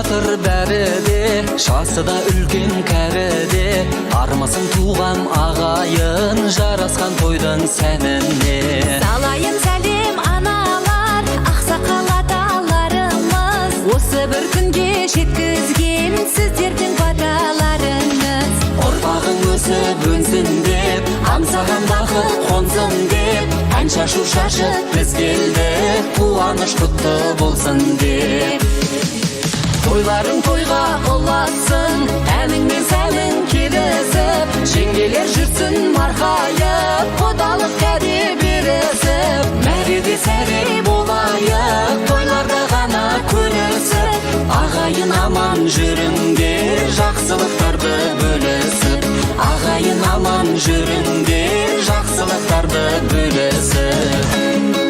жатыр бәрі де, жасы да үлкен кәрі де, армысың туған ағайын, жарасқан тойдың сәніне. Салайын сәлем аналар, ақсақал аталарымыз, осы бір күнге жеткізген сіздердің баталарыңыз. Ұрпағың өсіп өнсін деп, аңсаған бақыт қонсын деп, ән шашу шашып біз келдік, қуаныш құтты болсын деп. Тойларың тойға ұласын, әніңмен сәнің келісіп, жеңгелер жүрсін марқайып, құдалық кәде берісіп. Мәреде сәре болайық, тойларда ғана көрісіп, ағайын аман жүріңдер, жақсылықтарды бөлісіп. Ағайын аман жүріңдер, жақсылықтарды бөлісіп.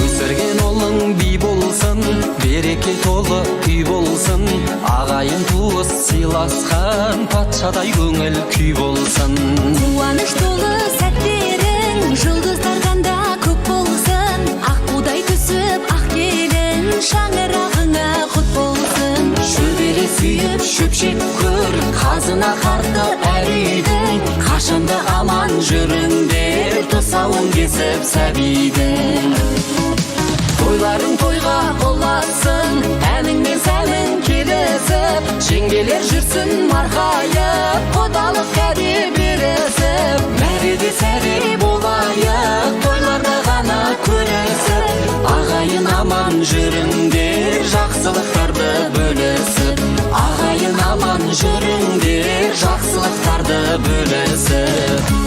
Өсірген ұлың би болсын, береке толы үй болсын, ағайын туыс сыйласқан, патшадай көңіл күй болсын. Қуаныш толы сәттерің жұлдыздардан да көп болсын, аққудай түсіп ақ келін, шаңырағыңа құт болсын. Шөбере сүйіп шөпшек көр, қазына қарты әр үйдің, қашанда аман жүріңдер, тұсауын кесіп сәбидің. Тойларың тойға ұласын, әніңмен сәнің келісіп, жеңгелер жүрсін марқайып, құдалық кәде берісіп. Мәреде сәре болайық, тойларда ғана көрісіп, ағайын аман жүріңдер, жақсылықтарды бөлісіп. Ағайын аман жүріңдер, жақсылықтарды бөлісіп.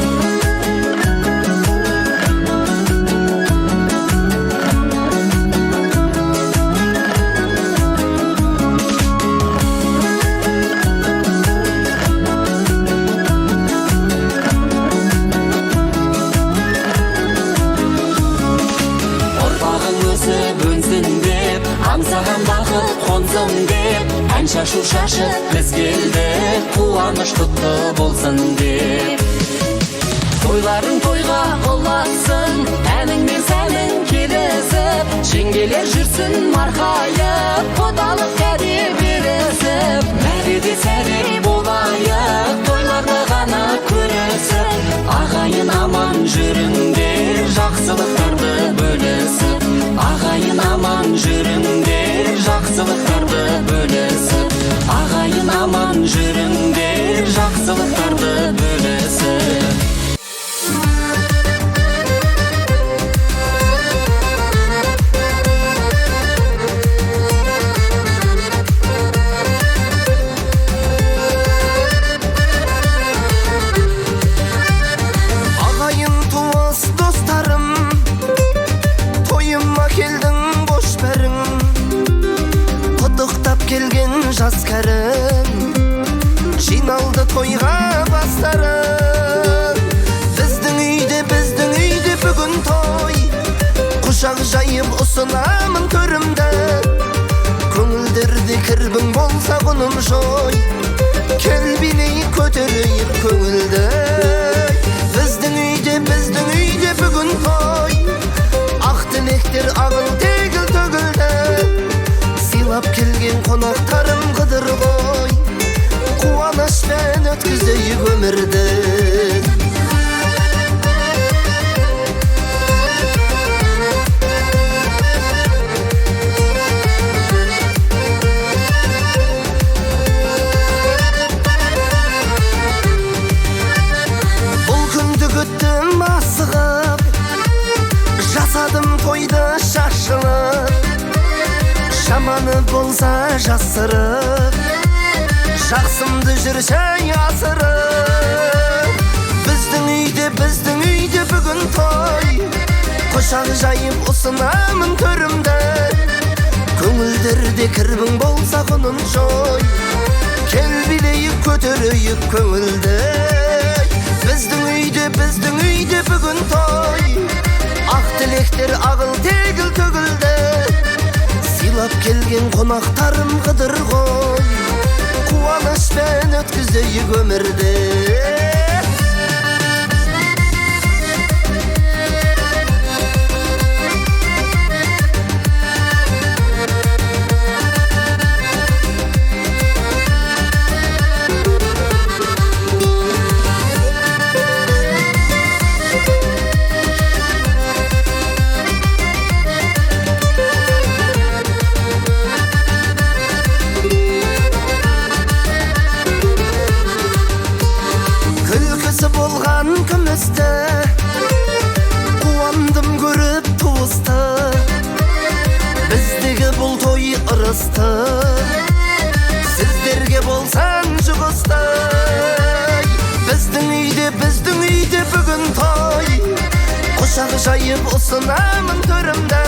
Аңсаған бақыт қонсын деп, ән шашу шашып біз келдік, қуаныш құтты болсын деп. Тойларың тойға ұласын, әніңмен сәнің келісіп, жеңгелер жүрсін марқайып, құдалық кәде берісіп. Мәреде сәре болайық, тойларда ғана көрісіп, ағайын аман жүріңдер, жақсылықтарды бөлісіп. Ағайын аман жүріңдер, жақсылықтарды бөлісіп. Ағайын аман жүріңдер, жақсылықтарды бөлісіп. Жас кәрім жиналды тойға бастарым. Біздің үйде бүгін той, құшақ жайып ұсынамын төрімді. Көңілдерде кірбің болса құным жой, кел билейік көтерейік көңілді. Біздің үйде бүгін той, ақ тілектер ағыл тегіл төгілді. Сыйлап келген қонақтарым қыдыр ғой, қуанышпен өткізейік өмірді. Бұл күнді күттім асығып, жасадым тойды шашылып. Жаманы болса жасырып, жақсымды жүрсе асырып. Біздің үйде бүгін той, құшақ жайып ұсынамын төрімді. Көңілдерде кірбің болса құнын жой, кел билейік көтерейік көңілді. Біздің үйде бүгін той, ақ тілектер ағыл тегіл төгілді. Сыйлап келген қонақтарым қыдыр ғой, қуанышпен өткізейік өмірді. ыстық сіздерге болсан жұғыстай біздің үйде бүгін той құшақ жайып ұсынамын төрімді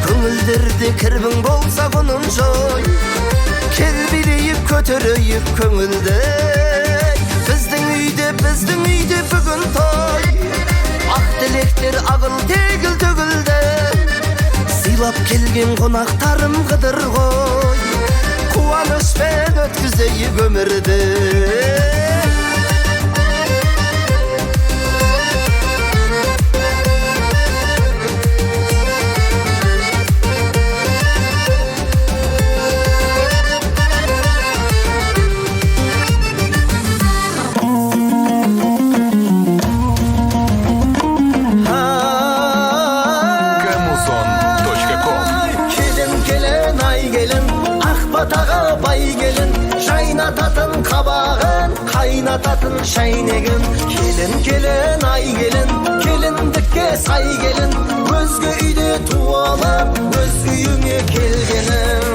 көңілдерде кірбің болса құнын жой кел билейік көтерейік көңілді біздің үйде бүгін той ақ тілектер ағыл тегіл төгілді сыйлап келген қонақтарым қыдыр ғой қуанышпен өткізейік өмірді Жайнататын қабағын, қайнататын шайнегін келін, ай келіндікке сай келін өзге үйде туалып, өз үйіңе келгенім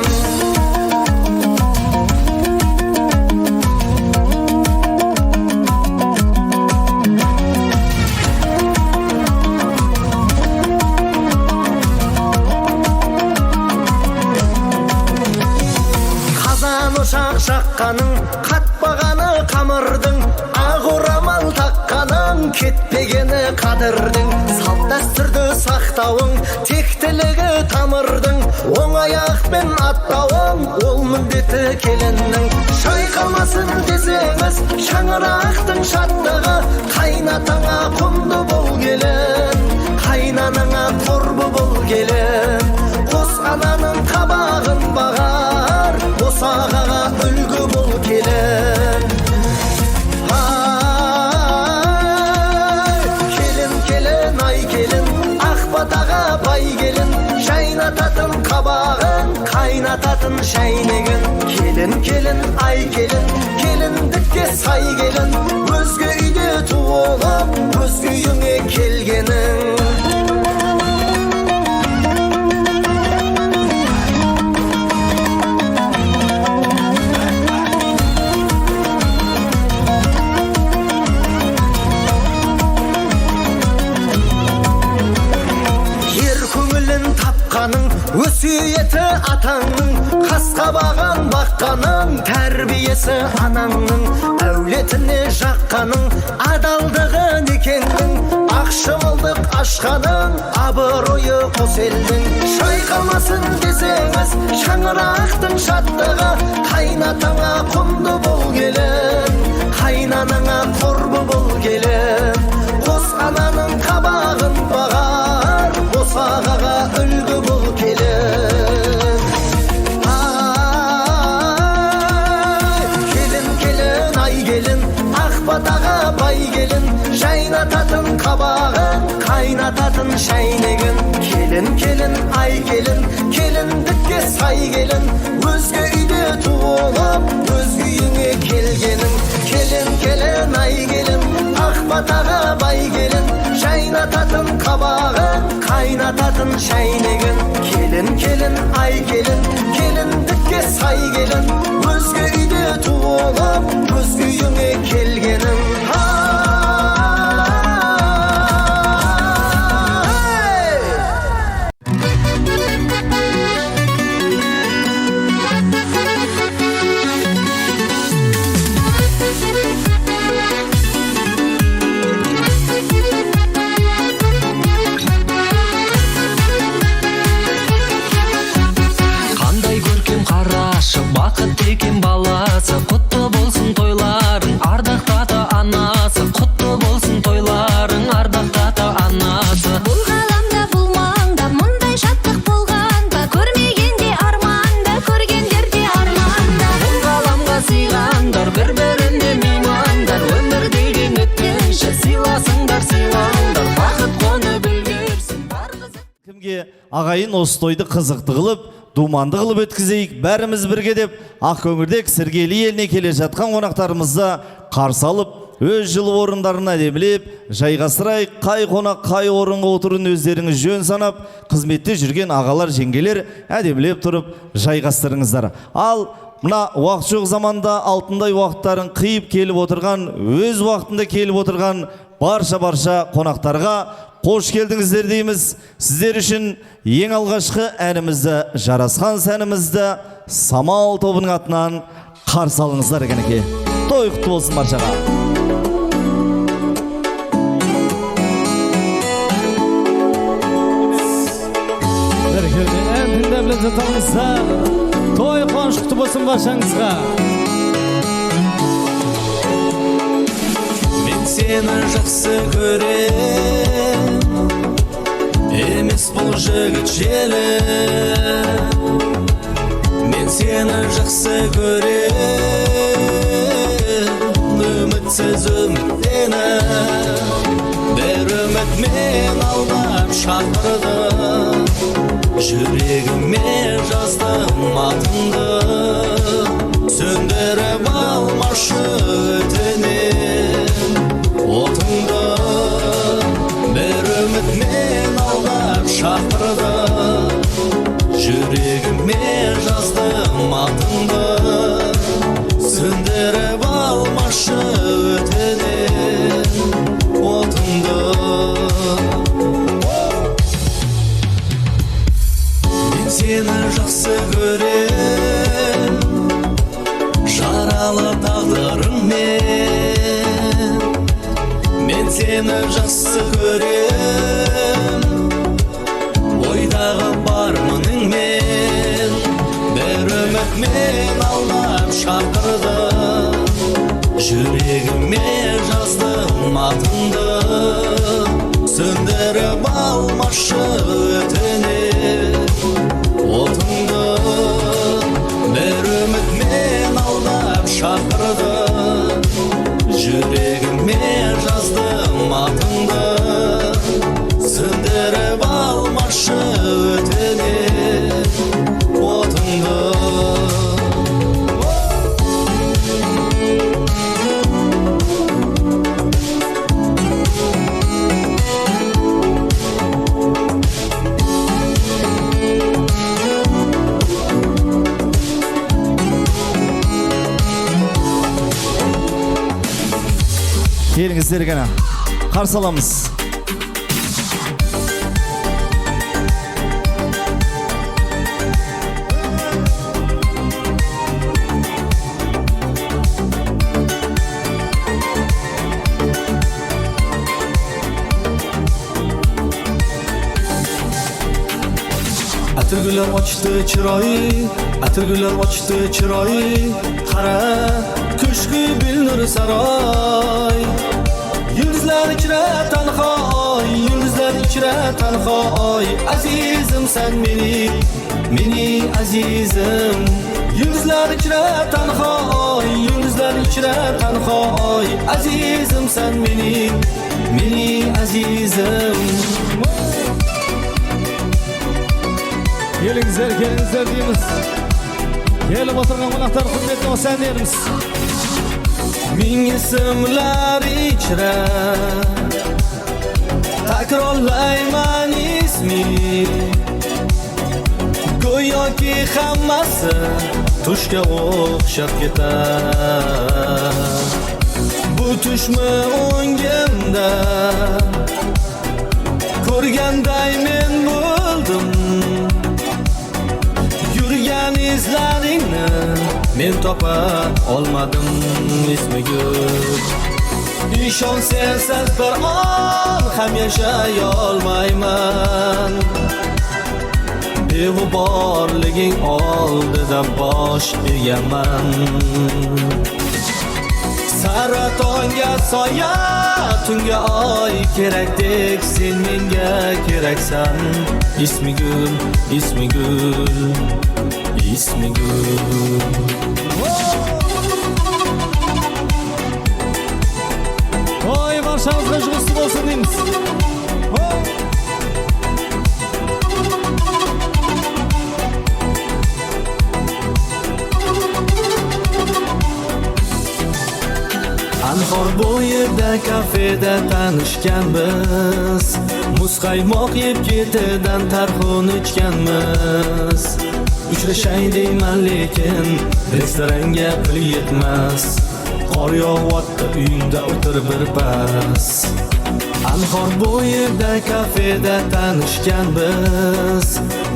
жаққаның қатпағаны қамырдың ақ орамал таққаның кетпегені қадырдың салт дәстүрді сақтауың тектілігі тамырдың оң аяқпен аттауың ол міндеті келіннің шайқалмасын десеңіз шаңырақтың шаттығы қайнатаңа құнды бол келін қайнаныңа қорбы бол келін қос ананың қабағын бағар босағаға үлгі бол келін келін, ай келін ақ батаға бай келін жайнататын қабағын қайнататын шайнегін келін, ай келіндікке сай келін өзге үйде туылып өз үйіңе келгенің өсиеті атаңның қасқабаған баққаның тәрбиесі анаңның әулетіне жаққаның адалдығы некеңнің ақшымылдық ашқаның абыройы қос елдің шайқалмасын десеңіз шаңырақтың шаттығы қайнатаңа құнды бол келін қайнаныңа қорбы бол келін қос ананың қабағын бағар босағаға үлгі бол келін ай келін ақ батаға бай келін жайнататын қабағын қайнататын шайнегін келін, ай келіндікке сай келін өзге үйде туылып өз үйіңе келгенің келін, ай келін ақ батаға бай келін жайнататын қабағын қайнататын шайнегін келін, ай келіндікке сай келін өзге үйде туылып өз үйіңе келгенің бақыт екен баласы құтты болсын тойларың ардақтаты анасы құтты болсын тойларың ардақтаты анасы бұл ғаламда бұл маңда мұндай шаттық болғанда көрмегенде арманда көргендерде арманда бұл ғаламға сыйғандар бір-біріне меймандар өмір деген өткенше сыйласыңдар бақыт қонып үлгерсін кімге ағайын осы тойды қызықты қылып думанды қылып өткізейік бәріміз бірге деп Ақкөңірдек Сіргелі еліне келе жатқан қонақтарымызды қарсы алып өз жылы орындарына демлеп, жайғастырай, қай қонақ қай орынға отырын өздеріңіз жөн санап, қызметте жүрген ағалар жеңгелер әдемлеп тұрып жайғастырыңыздар. Ал мына уақыт жоқ заманда алтындай уақыттарын қиып келіп отырған, өз уақытында келіп отырған барша қонақтарға қош келдіңіздер дейміз. Сіздер үшін ең алғашқы әнімізді, жарасқан сәнімізді Самал тобының атынан қарсы алыңыздар екенеке. Той құтты болсын баршаға. Ән тыңдап ләззат алыңыздар. Той қуаныш құтты болсын баршаңызға. Мен сені жақсы көрем, емес бұл жігіт желі. Мен сені жақсы көрем, үмітсіз үміттеніп, бір үміт мен алдап шақырды, жүрегіме жаздым атыңды, сөндіріп алмашы өтінем отыңды, бір үміт мен алдап шақырды, жүрегіме жаздым атыңды, сөндіріп алмашы өтінем отыңды. Мен сені жақсы көрем, жаралы тағдырыңмен. Мен сені жақсы көрем, ойдағы бар мұныңмен, бір үміт мен алдап шақырды, жүрегіме жаздым атыңды, сөндіріп алмашы өтінем отыңды, бір үміт мен алдап шақырды, жүрегіме жаздым атыңды, сөндіріп алмашы өтінем отыңды. Келіңіздер ғана қарсы аламыз. Atırgüler açtı çırayı, atırgüler açtı çırayı, qara köşkü bilinir saray. Yıldızlar içre tanhay, yıldızlar içre tanhay, azizim sen meni azizim. Yıldızlar içre tanhay, yıldızlar içre tanhay, azizim sen meni azizim. Келіңіздер дейміз. Келіп отырған қонақтар құрметті осы әндеріміз. Ming ismlar ichra takrorlayman ismi, go'yoki hammasi tushga o'xshab ketar. Bu tushmi o'ngimda ko'rganday men bo'ldim, yurgan izlaringni men topa olmadim ismigul. İshon sensiz bir on ham yashay olmayman, devu borliging oldida bosh egaman. Saratonga soya, tunga oy kerakdek, sen menga keraksan ismigul, ismigul, ismigul. Oy barşamızga jugusi bolsun deymiz. Anhor bo'yi bo'yida kafeda tanishganmiz, muzqaymoq yeb ketidan tarxun ichganmiz. Uchrashay deyman lekin restoranga pul yetmas, qor yog'yapti uyingda o'tir birpas. Anhor bo'yida kafeda tanishganmiz,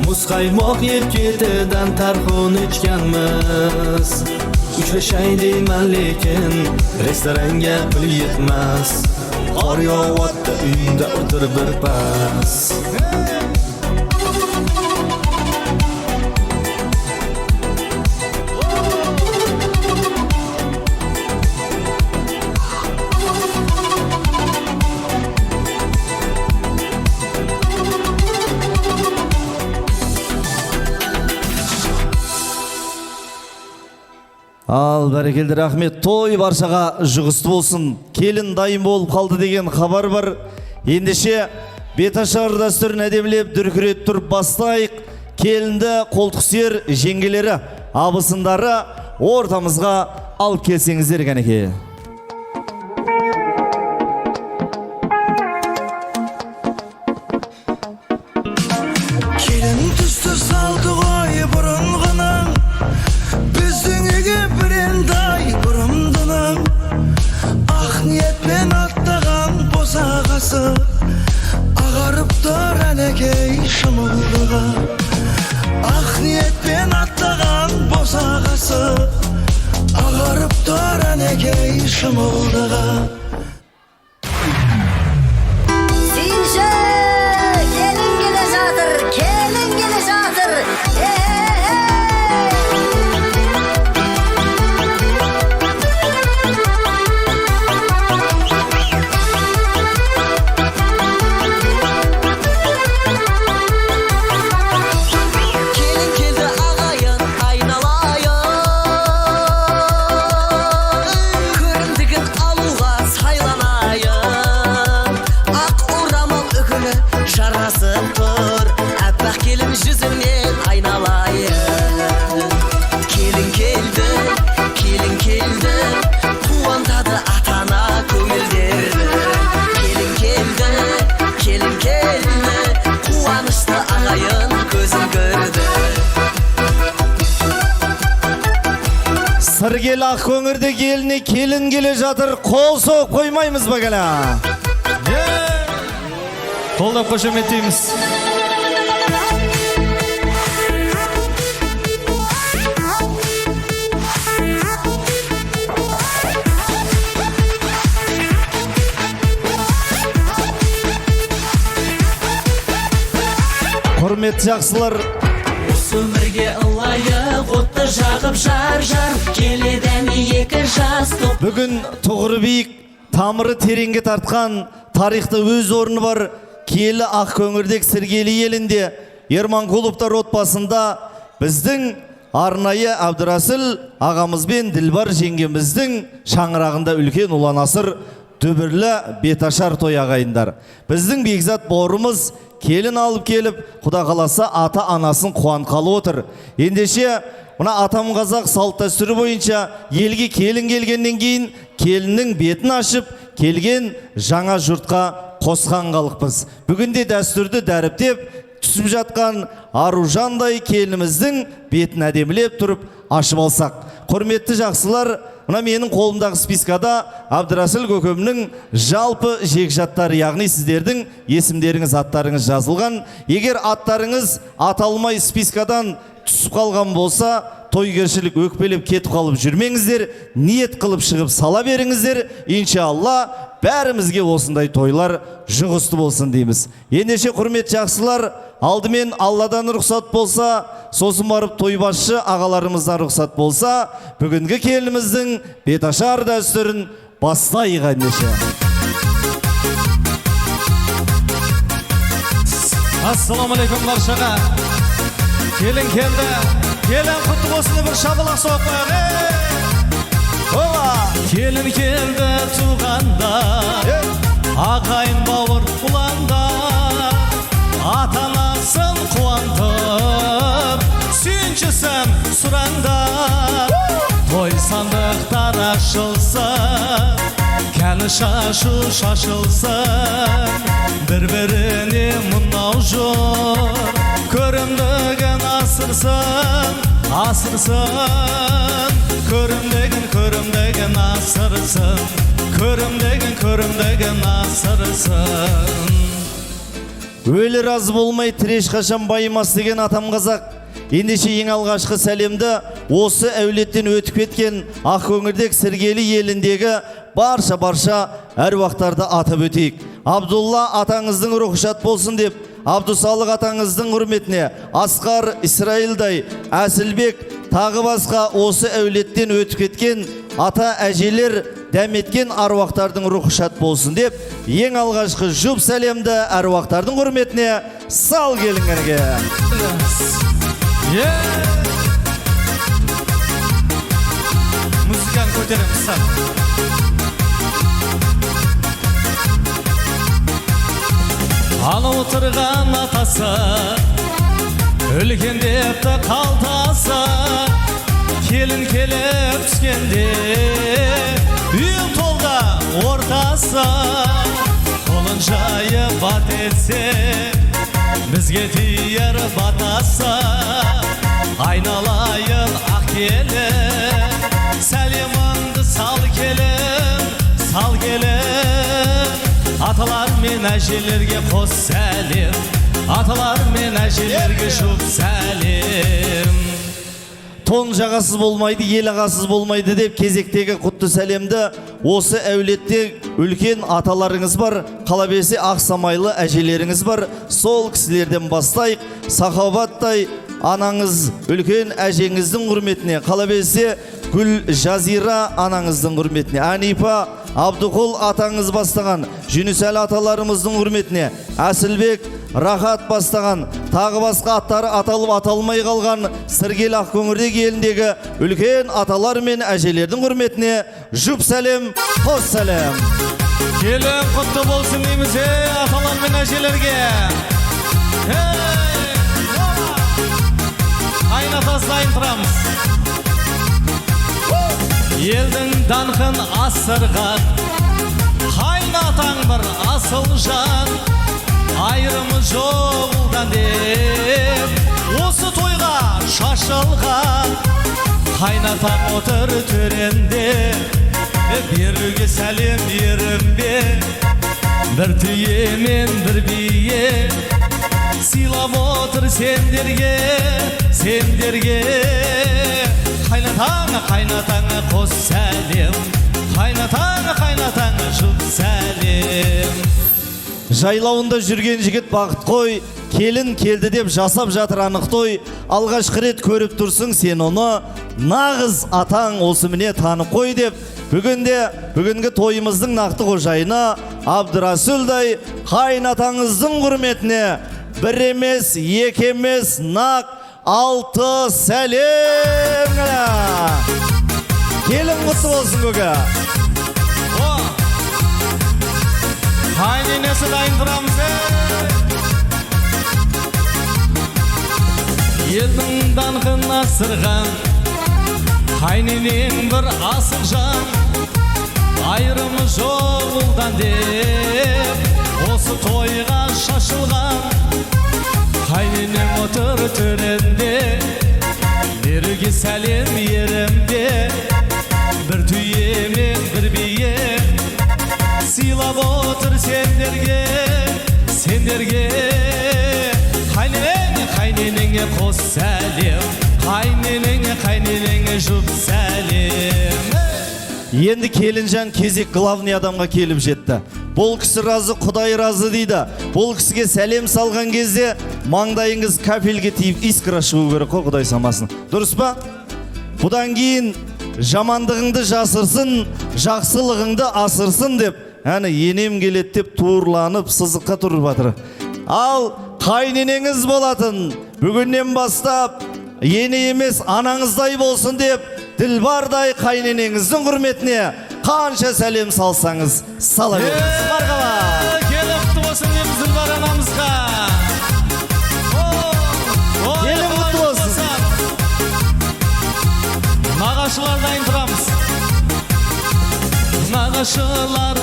muzqaymoq yeb ketidan tarxun ichganmiz. Uchrashay deyman lekin restoranga pul yetmas, qor yog'yapti uyingda o'tir birpas. Ал бәрекелді рахмет. Той баршаға жұғысты болсын. Келін дайын болып қалды деген хабар бар. Ендеше беташар дәстүрін әдемілеп дүркірет тұрып бастайық. Келінді қолтықсер жеңгелері, абысындары ортамызға алып келсеңіздер кәнеке. Келін түсті салды ғой бұрынғының, біздің үйге бірендай бұрымдының. Ақ ниетпен аттаған босағасы, ағарып тұр әнекей шымылдығы. Ақ ниетпен аттаған босағасы, ағарып тұр әнекей шымылдығы. Сенші келін келе жатыр, келін келе жатыр. Келін келді ағайын айналайын, көрімдігін алуға сайланайын. Ақ орамал үкілі жарасып тұр, әппақ келін жүзіңнен айналайын. Келін келді, қуантады атана көңілдерді. Келін келді, қуанышты ағайын көзін көрді. Сыргел ақ көңірді келіне келін келе жатыр. Қол соғып қоймаймыз ба кәлі? Қолдап қошеметтейміз. Құрметті жақсылар, Осы өмірге ылайық отты жағып жар-жар, келедәні екі жас топ. бүгін тұғыры биік, тамыры тереңге тартқан, тарихта өз орны бар киелі ақ көңірдек Сіргелі елінде Ерманқұловтар отбасында біздің арнайы Әбдірасыл ағамыз бен Ділбар жеңгеміздің шаңырағында үлкен ұлан асыр дүбірлі беташар той ағайындар. Біздің бекзат бауырымыз келін алып келіп, құда қаласа ата анасын қуанқалы отыр. Ендеше мына атам қазақ салт дәстүрі бойынша елге келін келгеннен кейін келіннің бетін ашып, келген жаңа жұртқа қосқан қалықпыз. Бүгінде дәстүрді дәріптеп түсіп жатқан Аружандай келініміздің бетін әдемілеп тұрып ашып алсақ. Құрметті жақсылар, мына менің қолымдағы спискада Әбдірасыл көкемнің жалпы жекжаттары, яғни сіздердің есімдеріңіз, аттарыңыз жазылған. Егер аттарыңыз аталмай спискадан түсіп қалған болса, тойгершілік өкпелеп кетіп қалып жүрмеңіздер, ниет қылып шығып сала беріңіздер. Иншалла бәрімізге осындай тойлар жұғысты болсын дейміз. Ендеше құрметті жақсылар, алдымен Алладан рұқсат болса, сосын барып тойбасшы ағаларымыздан рұқсат болса, бүгінгі келініміздің беташар дәстүрін бастайық ендеше. Ассаламалейкум баршаға. Келін келді. Келін құтты болсын, бір шабалақ соғып қояйық. Келін келді туғанда, ағайын бауыр ұланда, ата-анасын қуантып, сүйіншісін сұранда. Той сандықтар ашылса, кәні шашу шашылсын, бір-біріне мұнау жор. Көрімдігін асырсын, асырсын. Көрімдігін асырсын, көрімдігін асырсын. Өлі разы болмай тіреш қашан байымас деген атам қазақ. Ендеше ең алғашқы сәлемді осы әулеттен өтіп кеткен Ақкөңірдек Сіргелі еліндегі барша әруақтарды атап өтейік. Абдулла атаңыздың рұқсат болсын деп, Абдусалық атаңыздың құрметіне Асқар, Исраилдай, Әсілбек, тағы басқа осы әулеттен өтіп кеткен ата әжелер дәметкен аруақтардың рұқсат болсын деп, ең алғашқы жұп сәлемді аруақтардың құрметіне сал келіңерге. Музыканы көтереміз сап. Аны отырған атасы, үлкендепті қалтасы, келін келіп түскенде, үйін толда ортасы, қолын жайы бат етсе, бізге тиер батасы. Айналайын ақ келін, сәлеміңді сал келін, сал келін. Аталар мен әжелерге қос сәлем, аталар мен әжелерге жұп сәлем. Тон жағасыз болмайды, ел ағасыз болмайды деп кезектегі құтты сәлемді осы әулетте үлкен аталарыңыз бар, қалабесі ақсамайлы әжелеріңіз бар. Сол кісілерден бастайық. Сахабаттай анаңыз үлкен әжеңіздің құрметіне, қалабесі Гүл Жазира анаңыздың құрметіне, Анипа, Абдуқұл атаңыз бастаған Жүнісәл аталарымыздың құрметіне, Әсілбек, Рахат бастаған, тағы басқа аттары аталып аталмай қалған Сіргелі Ақкөңірдек еліндегі үлкен аталар мен әжелердің құрметіне жұп сәлем, қос сәлем. Келін құтты болсын дейміз, аталар мен әжелерге. Айнатасылайын тұрамыз. Елдің данқын асырған, қайнатаң бір асыл жан, айырымы жоғылдан деп, осы тойға шашылған. Қайнатаң отыр төренде, беруге сәлем ерімбе, бір түйе мен бір бие, сыйлап отыр сендерге, сендерге. Қайнатаңа қос сәлем, қайнатаңа жұп сәлем. Жайлауында жүрген жігіт бақыт қой, келін келді деп жасап жатыр анық той. Алғашқы рет көріп тұрсың сен оны, нағыз атаң осы міне танып қой деп, бүгінгі тойымыздың нақты қожайына Абдырасүлдай қайнатаңыздың құрметіне бір емес, екі емес, нақ 6 сәлем. Келін құтты болсын көке. Қайненесі дайын тұрамыз. Елдің данқын асырған, қайненең бір асық жан, айырымы жоғылдан деп, осы тойға шашылған. Қайненең отыр төренде, беруге сәлем ерімде, бір түйе мен бір бие, сыйлап отыр сендерге, сендерге. Қайненеңе қос сәлем, қайненеңе жұп сәлем. Енді келінжан кезек главный адамға келіп жетті. Бұл кісі разы, Құдай разы дейді. Бұл кісіге сәлем салған кезде маңдайыңыз кафелге тиіп искра шығу керек қой, Құдай самасын. Дұрыс па? Бұдан кейін жамандығыңды жасырсын, жақсылығыңды асырсын деп, әні енем келет деп туырланып сызыққа тұрып жатыр. Ал қайненеңіз болатын, бүгіннен бастап ене емес анаңыздай болсын деп, Ділбардай қайненеңіздің құрметіне қанша сәлем салсаңыз сала беріңіз. Марғала! Келіп құтты болсын дейміз Ділбар анамызға. Келіп құтты болсын. Нағашылар дайын тұрамыз. Нағашылар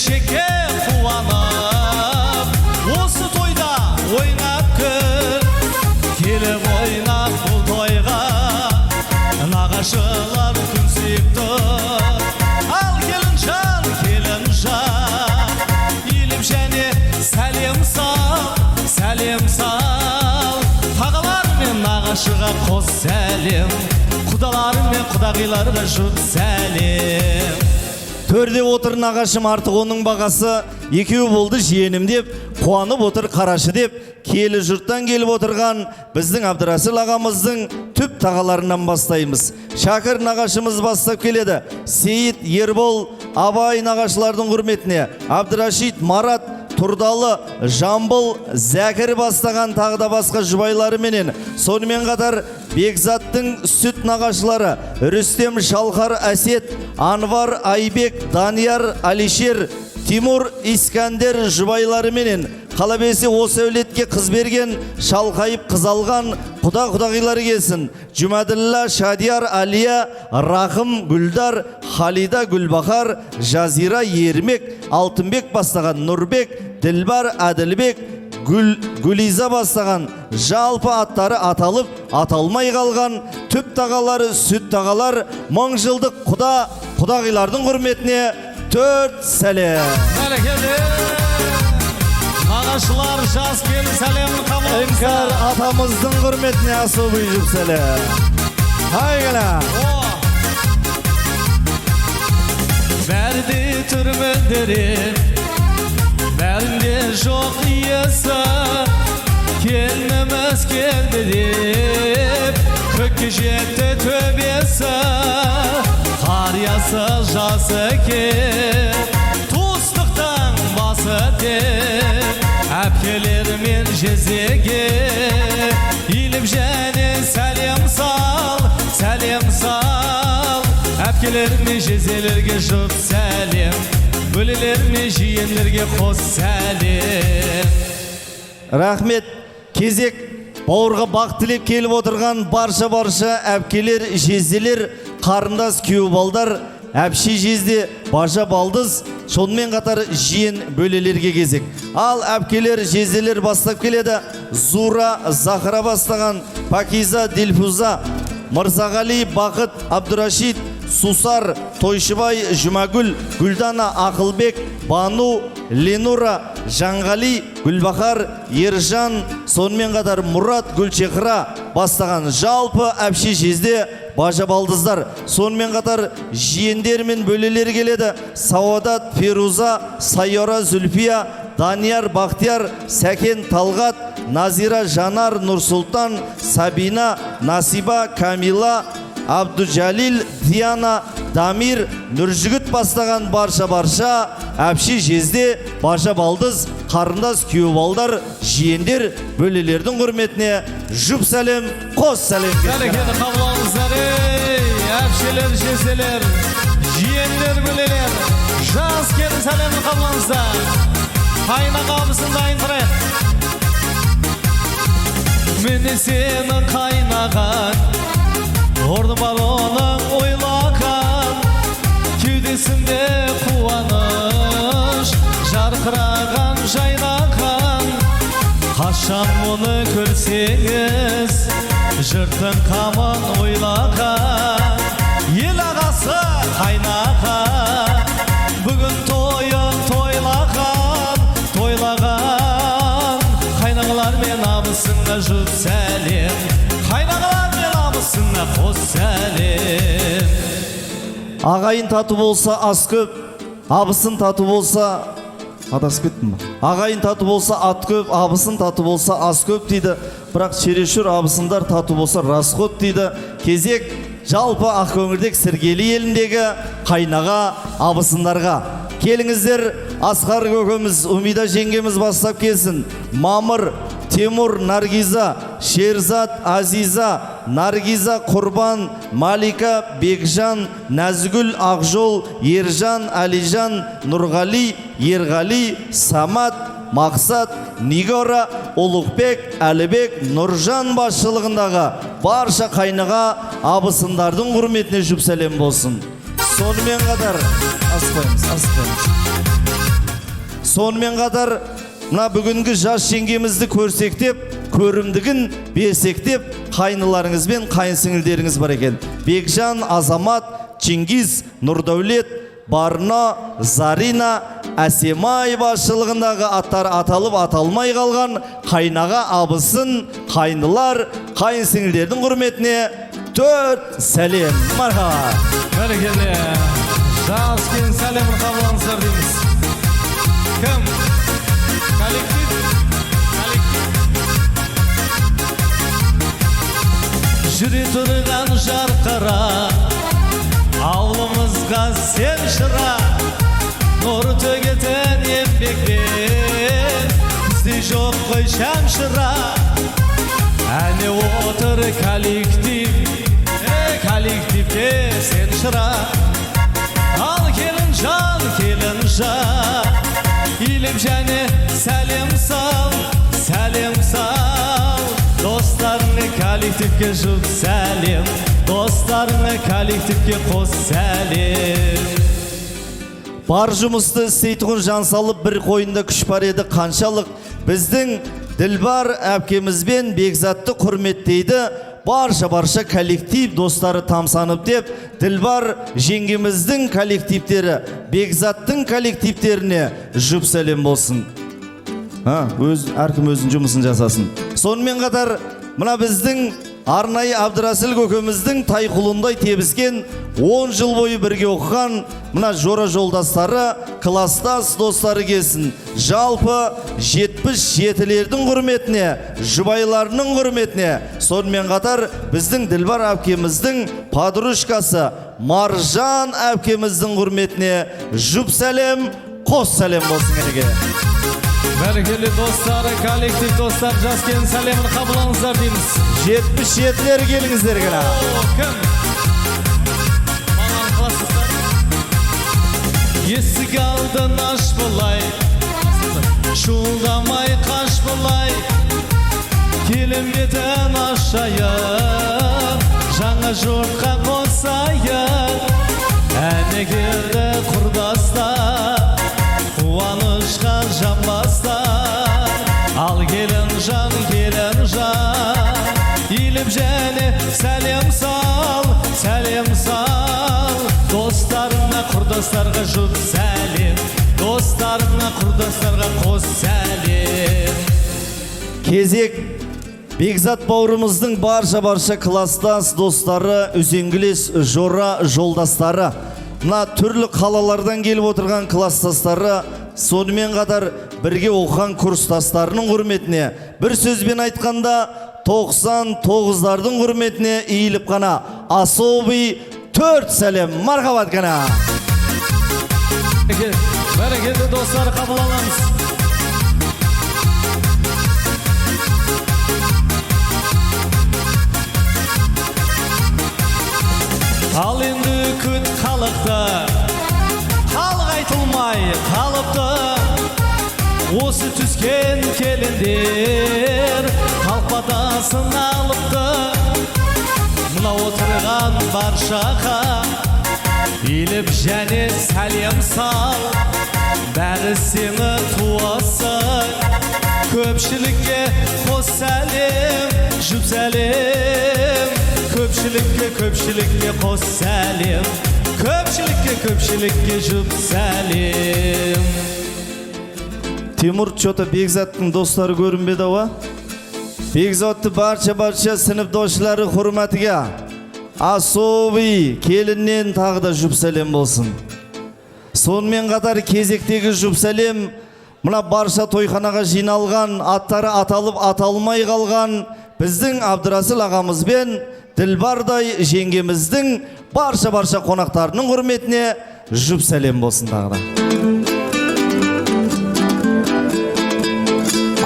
келешекке қуанып осы тойда ойнап күл келіп ойнап бұл тойға нағашылар күн сүйіпті ал келінжан иіліп және сәлем сал тағалар мен нағашыға қос сәлем құдалар мен құдағиларға жұт сәлем. Төрде отыр нағашым артық оның бағасы, екеу болды жиенім деп, қуанып отыр қарашы деп, келі жұрттан келіп отырған біздің Абдырасыл ағамыздың түп тағаларынан бастаймыз. Шакір нағашымыз бастап келеді. Сейіт, Ербол, Абай нағашылардың құрметіне, Абдырашид, Марат, Тұрдалы, Жамбыл, Зәкір бастаған тағда басқа жұбайлары менен, сонымен қатар Бекзаттың сүт нағашылары, Рүстем, Шалқар, Әсет, Анвар, Айбек, Данияр, Алишер, Тимур, Искандер жұбайлары менен, қалабесі осы әулетке қыз берген, шалқайып қыз алған құда-құдағилары келсін. Жұмаділла, Шадияр, Алия, Рахым, Гүлдар, Халида, Гүлбахар, Жазира, Ермек, Алтынбек бастаған Нұрбек, Ділбар, Әділбек, Гүлиза бастаған жалпы аттары аталып, аталмай қалған түп тағалары, сүт тағалар, мың жылдық құдағилардың құрметіне 4 сәлем. Нағашылар жас келін сәлемін қабыл Іңкәр атамыздың құрметіне особый жұп сәлем. Хайгіна. Бәрде түрмендері, бәрінде жоқ иесі, келініміз келді деп, көкке жетті төбесі, қариясы жасы кеп, туыстықтың басы деп, әпкелер мен жезеге, иіліп және сәлем сал, әпкелер мен жезелерге жұт сәлем, бөлелер мен жиенлерге қос сәлем. Рахмет. Кезек бауырға бақ тілеп келіп отырған барша әпкелер, жезделер, қарындас күйеу балдар, әпші жезде бажа балдыз, сонымен қатар жиен бөлелерге кезек. Ал әпкелер, жезделер бастап келеді. Зура, Захара бастаған, Пакиза, Дилфуза, Мырзағали, Бақыт, Абдурашид, Сусар, Тойшыбай, Жұмагүл, Гүлдана, Ақылбек, Бану, Ленура, Жанғали, Гүлбахар, Ержан, сонымен қатар Мұрат, Гүлчеқра бастаған жалпы әпші жезде бажа балдыздар. Сонымен қатар жиендер мен бөлелер келеді. Сауадат, Феруза, Сайора, Зүлфия, Данияр, Бақтияр, Сәкен, Талғат, Назира, Жанар, Нұрсұлтан, Сабина, Насиба, Камила, Абдужалил, Диана, Дамир, Нұржігіт бастаған барша әпші жезде бажа балдыз, қарындас күйеу балдар, жиендер бөлелердің құрметіне жұп сәлем, қос сәлем. Бәрекелді қабыл алыңыздар, әпшелер, жезделер, жиендер, бөлелер, жас келін сәлемді қабыл алыңыздар. Қайна қабысын дайын тұрайық. Мені сенің қайнаған, орны бар оның ойлаған, кеудесінде қуаныш, жарқыраған жайнаған. Қашан мұны көрсеңіз, жұрттың қамын ойлаған, ел ағасы қайнаған, бүгін тойын тойлаған, қайнағалар мен абысына жұт сәлем, қайнағалар мен абысына қос сәлем. Ағайын тату болса ас көп, абысын тату болса адасып кеттім ба? Ағайын тату болса ат көп, абысын тату болса ас көп дейді. Бірақ чересур абысындар тату болса расход дейді. Кезек жалпы Ақкөңірдек Сіргелі еліндегі қайнаға абысындарға. Келіңіздер, Асқар көкеміз, Умида жеңгеміз бастап келсін. Мамыр, Темур, Наргиза, Шерзат, Азиза, Наргиза, Құрбан, Малика, Бекжан, Нәзгүл, Ақжол, Ержан, Алижан, Нұрғали, Ерғали, Самат, Мақсат, Нигора, Ұлықбек, Әлібек, Нұржан басшылығындағы барша қайныға абысындардың құрметіне жұп сәлем болсын. Сонымен қатар аспаймыз. Сонымен қатар мына бүгінгі жас жеңгемізді көрсектеп, көрімдігін берсектеп, қайныларыңыз бен қайынсіңілдеріңіз бар екен. Бекжан, Азамат, Чингиз, Нұрдәулет, Барна, Зарина, Әсемай басшылығындағы аттар аталып аталмай қалған қайнаға абысын, қайнылар, қайынсіңілдердің құрметіне 4 сәлем. Мархаба. Бәрекелді. Жас келін сәлемін қабылаңыздар дейміз. Кім? Коллектив? Жүре тұрған жарқыра, ауылымызға сен шыра, нұр төгетін еңбекпен, бізде жоқ қой шамшыра. Әне отыр коллективке сен шыра. Ал келін жан, иліп және сәлем сал, достарыңа коллективке жұп сәлем, достарыңа коллективке қос сәлем. Бар жұмысты істейтұғын жан салып бір қойында күш бар еді қаншалық. Біздің Дилбар әпкемізбен Бекзатты құрметтейді. Барша коллектив достары тамсанып деп, Дилбар жеңгеміздің коллективтері Бекзаттың коллективтеріне жұп сәлем болсын. Әркім өзінің жұмысын жасасын. Сонымен қатар мына біздің арнайы Абдырасыл көкеміздің тайқұлындай тебіскен 10 жыл бойы бірге оқыған мына жора жолдастары, класстас достары келсін. Жалпы 77-лердің құрметіне, жұбайларының құрметіне, сонымен қатар біздің Дилбар әпкеміздің подружкасы Маржан әпкеміздің құрметіне жұп сәлем, қос сәлем болсын ереге. Бәрекелді достары, коллектив достар, жас келін сәлемін қабылаңыздар дейміз. 77-лер келіңіздер кіра. Кім? Маған қыласыздар. Есік алдын аш болай, шулдамай қаш болай, келімбетін ашайын, жаңа жұртқа қосайын. Әне келді құрдастар, қуанышқа жамбастар. Ал келін жан, иліп және сәлем сал, достарына құрдастарға жұп сәлем, достарына құрдастарға қос сәлем. Кезек Бекзат бауырымыздың барша класстас достары, үзеңгілес жора жолдастары, мына түрлі қалалардан келіп отырған класстастары, сонымен қатар бірге оқыған курстастарының құрметіне, бір сөзбен айтқанда 99-дардың құрметіне иіліп қана особый 4 сәлем. Мархабат қана. Бәрекелді достар, қабыл аламыз. Ал енді күт қалықты, халық айтылмай қалыпты. Осы түскен келіндер қалпадасын алыпты. Мына отырған баршаға иіліп және сәлем сал, бәрі сені туасың. Көпшілікке қос сәлем, жұп сәлем. Көпшілікке қос сәлем, көпшілікке жұп сәлем. Тимур, что-то Бекзаттың достары көрінбеді ау? Бекзатты барша сыныпташлары құрметіге особый келіннен тағы да жұп сәлем болсын. Сонымен қатар кезектегі жұп сәлем мына барша тойханаға жиналған, аттары аталып аталмай қалған біздің Абдырасыл ағамыз бен Дилбардай жеңгеміздің барша қонақтарының құрметіне жұп сәлем болсын тағы да.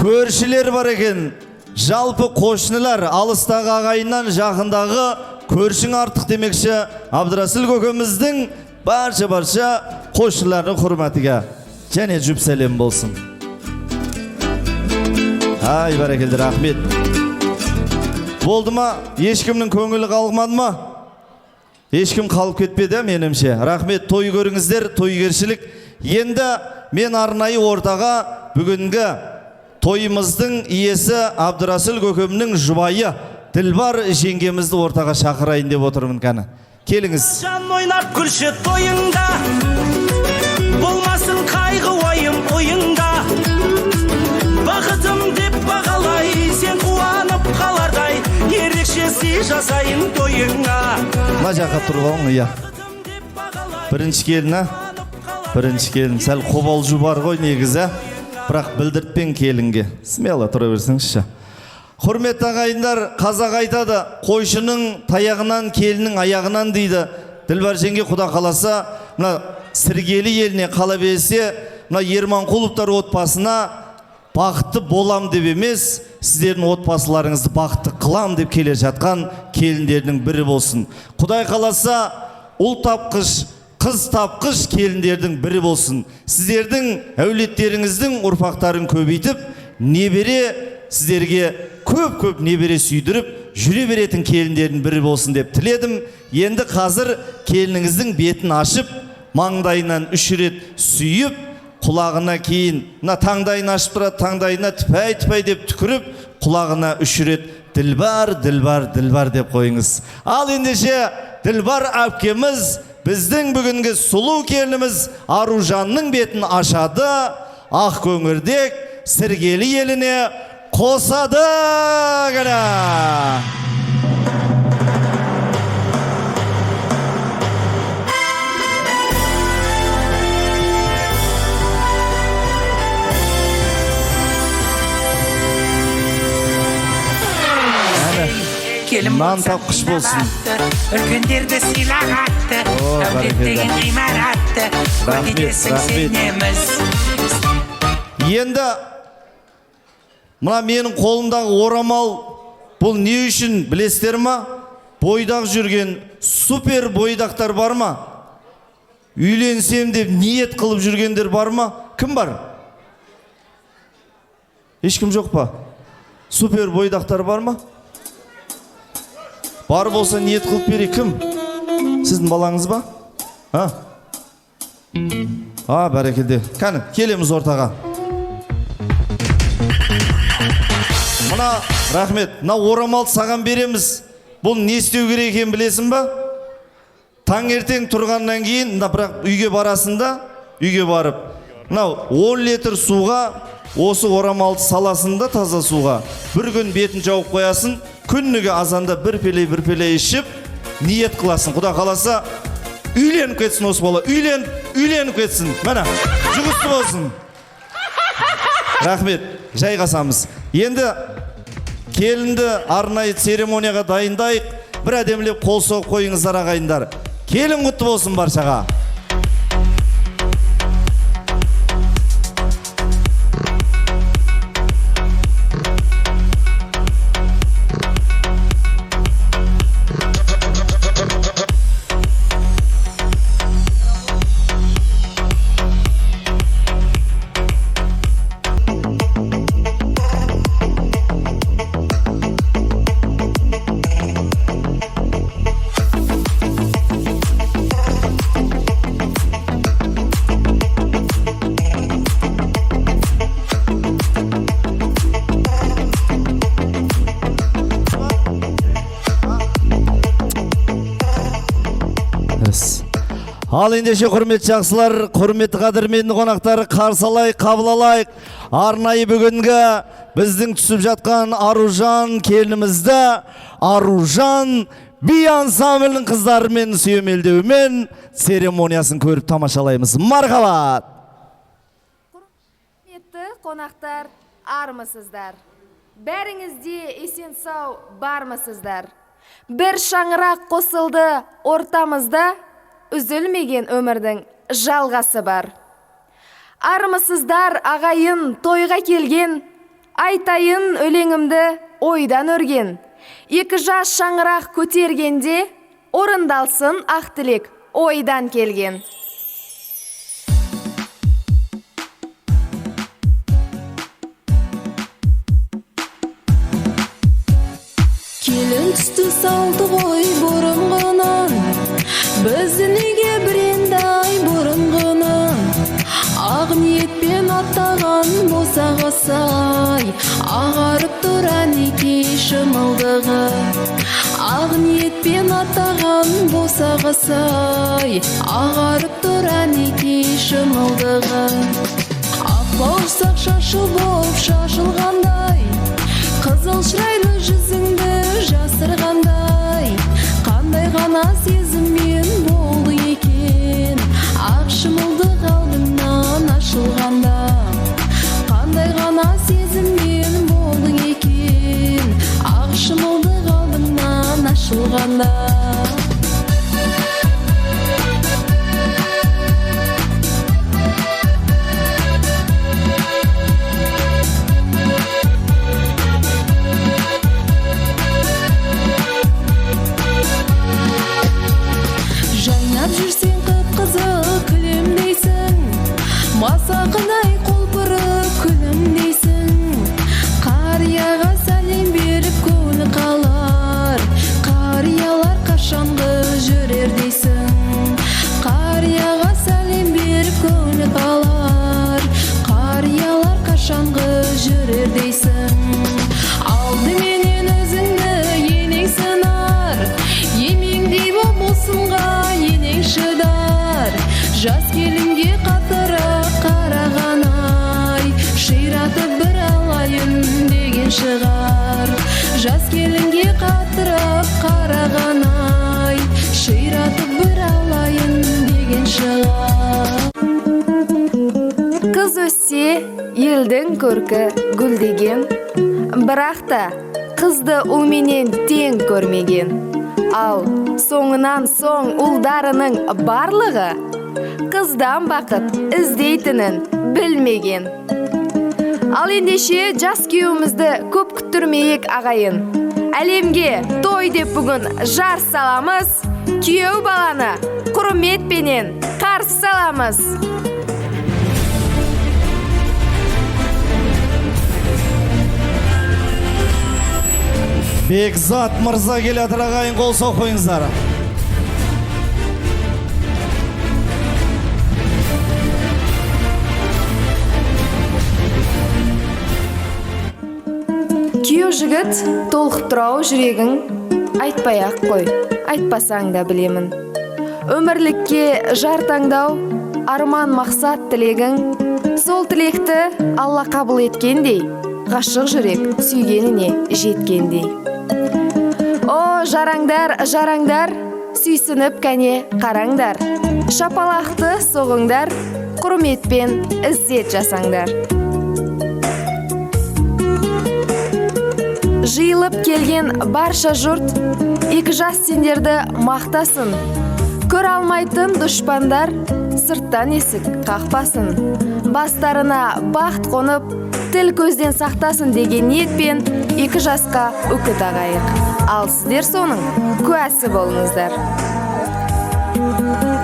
Көршілер бар екен, жалпы қошнылар, алыстағы ағайыннан жақындағы көршің артық демекші Абдырасыл көкеміздің барша қошныларының құрметіге және жұп сәлем болсын. Ай, бәрекелді, рахмет. Болды ма? Ешкімнің көңілі қалмады ма? Ешкім қалып кетпеді менімше. Рахмет, той көріңіздер, той кершілік. Енді мен арнайы ортаға бүгінгі тойымыздың иесі Абдырасыл көкемнің жұбайы Ділбар жеңгемізді ортаға шақырайын деп отырмын кәні. Келіңіз. Жан ойнап күлші тойыңда, болмасын қайғы ойым ойыңда. Бақытым деп бағалай, сен қуанып қалардай, ерекше сый жасайын тойыңа. Мына жаққа тұрып алың, иә. Бірінші келін, бірінші келін. Сәл қобалжу бар ғой негізі, бірақ білдіртпен келінге. Смело тұра берсеңізші. Құрметті ағайындар, қазақ айтады, қойшының таяғынан, келінің аяғынан дейді. Ділбар жеңге құда қаласа, мына Сіргелі еліне қала берсе, мына Ерманқұловтар отбасына бақытты болам деп емес, сіздердің отбасыларыңызды бақытты қылам деп келе жатқан келіндердің бірі болсын. Құдай қаласа, ұл тапқыш, қыз тапқыш келіндердің бірі болсын. Сіздердің әулеттеріңіздің ұрпақтарын көбейтіп, небере сіздерге көп небере сүйдіріп, жүре беретін келіндердің бірі болсын деп тіледім. Енді қазір келініңіздің бетін ашып, маңдайынан 3 рет сүйіп, құлағына кейін, таңдайын ашып тұрады, таңдайына тіпай деп түкіріп, құлағына 3 рет Ділбар, Ділбар, Ділбар деп қойыңыз. Ал ендеше Ділбар әпкеміз біздің бүгінгі сұлу келініміз Аружанның бетін ашады, ақ көңірдек Сіргелі еліне қосады ғана. Нан тапқыш болсын. Үлкендерді сыйлағатты, әулеттеген ғимаратты, көргедесің сенеміз. Енді мына менің қолымдағы орамал, бұл не үшін білесіздер ма? Бойдақ жүрген супер бойдақтар бар ма? Үйленсем деп ниет қылып жүргендер бар ма? Кім бар? Ешкім жоқ па? Супер бойдақтар бар ма? Бар болса ниет қылып берейік. Кім? Сіздің балаңыз ба? Бәрекелде. Кәні, келеміз ортаға. Мына, рахмет, мына орамал саған береміз. Бұл не істеу керек екенін білесің ба? Таңертең тұрғаннан кейін, бірақ үйге барасында, үйге барып, 10 литр суға, осы орамалды саласында таза суға, бір күн бетін жауып қоясын, күніге азанда бір пеле ішіп, ниет қыласын. Құда қаласа, үйленіп кетсін осы бала, үйленіп кетсін. Мәна, жүгісті болсын. Рахмет, жайғасамыз. Енді келінді арнайы церемонияға дайындайық. Бір әдемілеп қол соғып қойыңыздар ағайындар. Келін құтты болсын баршаға. Ал ендеше құрметті жақсылар, құрметті қадірменді қонақтар, қарсалайық, қабыл алайық. Арнайы бүгінгі біздің түсіп жатқан Аружан келінімізді Аружан би ансамблінің қыздарымен сүйемелдеумен церемониясын көріп тамашалаймыз. Мархабат! Құрметті қонақтар, армысыздар? Бәріңізде есен сау бармысыздар? Бір шаңырақ қосылды ортамызда, үзілмеген өмірдің жалғасы бар. Армысыздар ағайын тойға келген, айтайын өлеңімді ойдан өрген. Екі жас шаңырақ көтергенде, орындалсын ақ тілек ойдан келген. Келін түсті салды ғой бұрынғынан, біздің үйге бір енді ай бұрынғынан. ақ ниетпен аттаған босағасай, ағарып тұр әнекей шымылдығы. Ақ ниетпен аттаған босағасай, ағарып тұр әнекей шымылдығы. Ақ бауырсақ шашы болып шашылғандай, қызыл шырайлы жүзіңді жасырғандай, қандай ғана сезіммен болды екен ақ шымылдық алдымнан ашылғанда. Қандай ғана сезіммен болды екен ақ шымылдық алдымнан ашылғанда. Жүрсең қып-қызыл күлімдейсің, масақынай қолпырып күлімдейсің. Қарияға сәлем беріп көңілі қалар, қариялар қашанғы жүрер дейсің. Қарияға сәлем беріп көңілі қалар, қариялар қашанғы жүрер дейсің. Алдыменен өзіңді енең сынар, емеңдей боп болсынға шыдар. Жас келінге қатырып қараған-ай, ширатып бір алайын деген шығар. Жас келінге қатырып қараған-ай, ширатып бір алайын деген шығар. Қыз өссе, елдің көркі гүлдеген, бірақ та қызды ұлменен тең көрмеген. Ал соңынан соң ұлдарының барлығы қыздан бақыт іздейтінін білмеген. Ал ендеше жас күйеуімізді көп күттірмейік ағайын. Әлемге той деп бүгін жар саламыз, күйеу баланы құрметпенен қарсы саламыз. Бекзат мырза келатыр ағайын, қол соқпаңыздар. Күйеу жігіт толықтырау жүрегің, айтпай-ақ қой, айтпасаң да білемін. Өмірлікке жар таңдау, арман мақсат тілегің, сол тілекті Алла қабыл еткендей, ғашық жүрек сүйгеніне жеткендей. О, жараңдар, жараңдар, сүйсініп кәне қараңдар, шапалақты соғыңдар, құрметпен ізет жасаңдар. Жиылып келген барша жұрт екі жас сендерді мақтасын. Көр алмайтын дұшпандар сырттан есік қақпасын. Бастарына бақыт қонып, тіл көзден сақтасын деген ниетпен екі жасқа үкіт ағайық. Ал сіздер соның куәсі болыңыздар.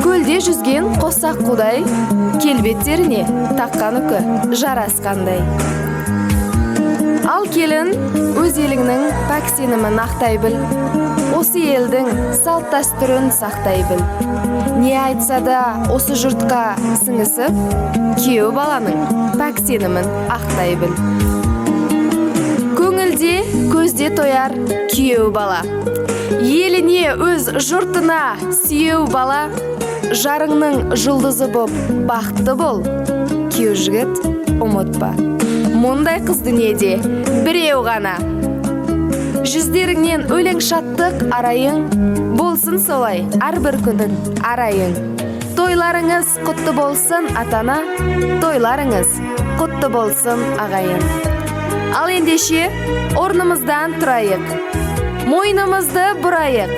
Көлде жүзген қосақ құдай, келбеттеріне таққан үкі жарасқандай. Ал келін өз еліңнің пәк сенімін ақтай біл, осы елдің салт дәстүрін сақтай біл. Не айтса да осы жұртқа сіңісіп, күйеу баланың пәк сенімін ақтай біл. Көңілде көзде тояр күйеу бала, еліне өз жұртына сүйеу бала. Жарыңның жұлдызы боп бақытты бол, күйеу жігіт ұмытпа, мұндай қыз дүниеде біреу ғана. Жүздеріңнен өлең шаттық арайың, болсын солай әрбір күнің арайың. Тойларыңыз құтты болсын атана, тойларыңыз құтты болсын ағайын. Ал ендеше орнымыздан тұрайық, мойнымызды бұрайық,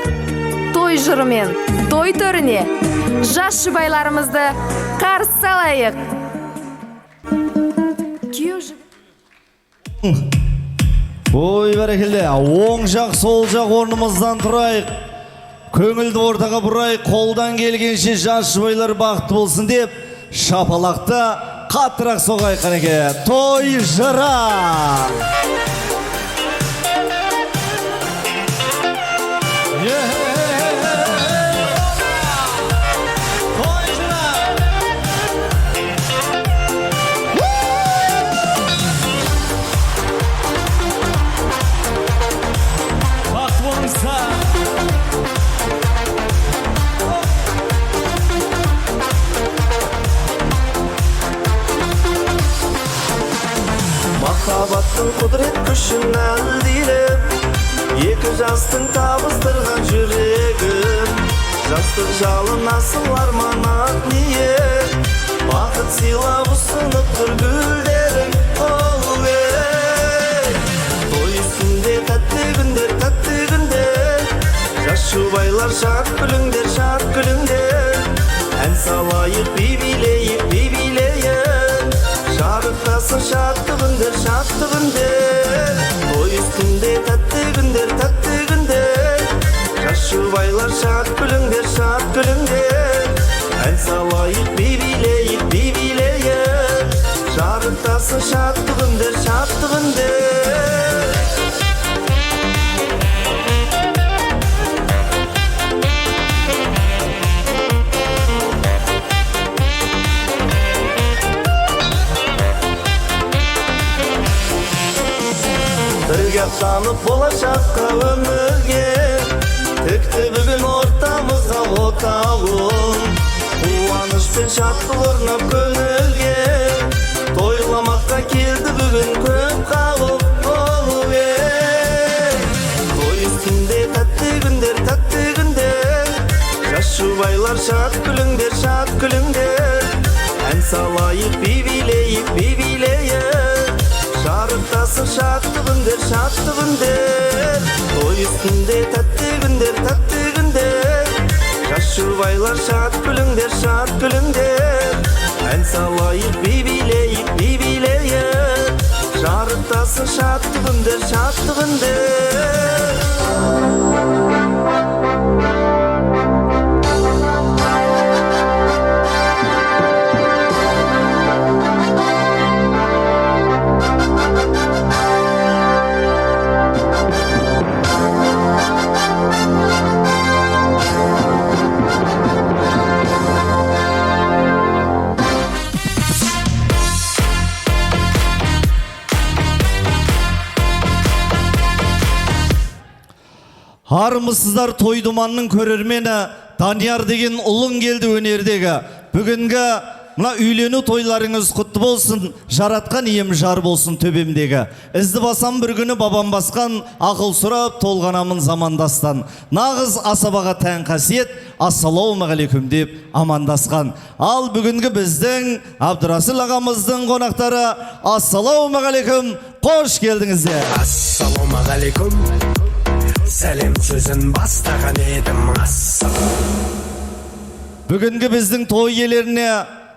той жырымен, той төріне жас жұбайларымызды қарсы салайық. Ой, бәрекелді, оң жақ, сол жақ орнымыздан тұрайық, көңілді ортаға бұрайық, қолдан келгенше жас жұбайлар бақытты болсын деп, шапалақты қаттырақ соғайық қанеке. Той жыра! махаббаттың құдірет күшін әлдилеп, екі жастың табыстырған жүрегім, жастық жалын асыл арман ақ ниет, бақыт сыйлап ұсынып тұр гүлдерің. Оу ей, той үстінде тәтті күндер, тәтті күндер, жас жұбайлар шат күліңдер, шат күліңдер, ән салайық, би билейік, би билейік, жарықтасын шатты күндер, шатты күндер. Той үстінде тәтті күндер, тәтті күндер, жас жұбайлар шат күліңдер, шат күліңдер, ән салайық, би билейік, би билейік, жарықтасын шатты күндер, шатты күндер. Бірге аттанып болашаққа өмірге, тікті бүгін ортамызға отауын, қуаныш пен шаттық орнап көңілге, тойламаққа келді бүгін көп қауым. Оу ей, той үстінде тәтті күндер, тәтті күндер, жас жұбайлар шат күліңдер, шат күліңдер, ән салайық, би билейік, би билейік, жарықтасын шатты күндер, шатты күндер. Той үстінде тәтті күндер, тәтті күндер, жас жұбайлар шат күліңдер, шат күліңдер, ән салайық, би билейік, би билейік, жарықтасын шатты күндер, шатты күндер. Армысыздар, Тойдуманның көрермені Данияр деген ұлың келді өнердегі. Бүгінгі мына үйлену тойларыңыз құтты болсын, жаратқан ием жар болсын төбемдегі. Ізді басам бір күні бабам басқан, ақыл сұрап толғанамын замандастан. Нағыз асабаға тән қасиет, ассалаумағалейкум деп амандасқан. Ал бүгінгі біздің Абдырасыл ағамыздың қонақтары, ассалаумағалейкум, қош келдіңіздер. Ассалаумағалейкум, сәлем сөзін бастаған едім. Бүгінгі біздің той иелеріне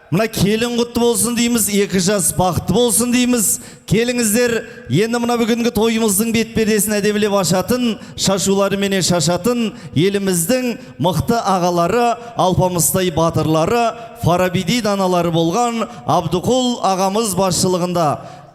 мына келін құтты болсын дейміз, екі жас бақытты болсын дейміз. Келіңіздер, енді мына бүгінгі тойымыздың бетпердесін әдемілеп ашатын, шашулары менен шашатын еліміздің мықты ағалары, алпамыстай батырлары, Фарабиди даналары болған Абдықұл ағамыз басшылығында,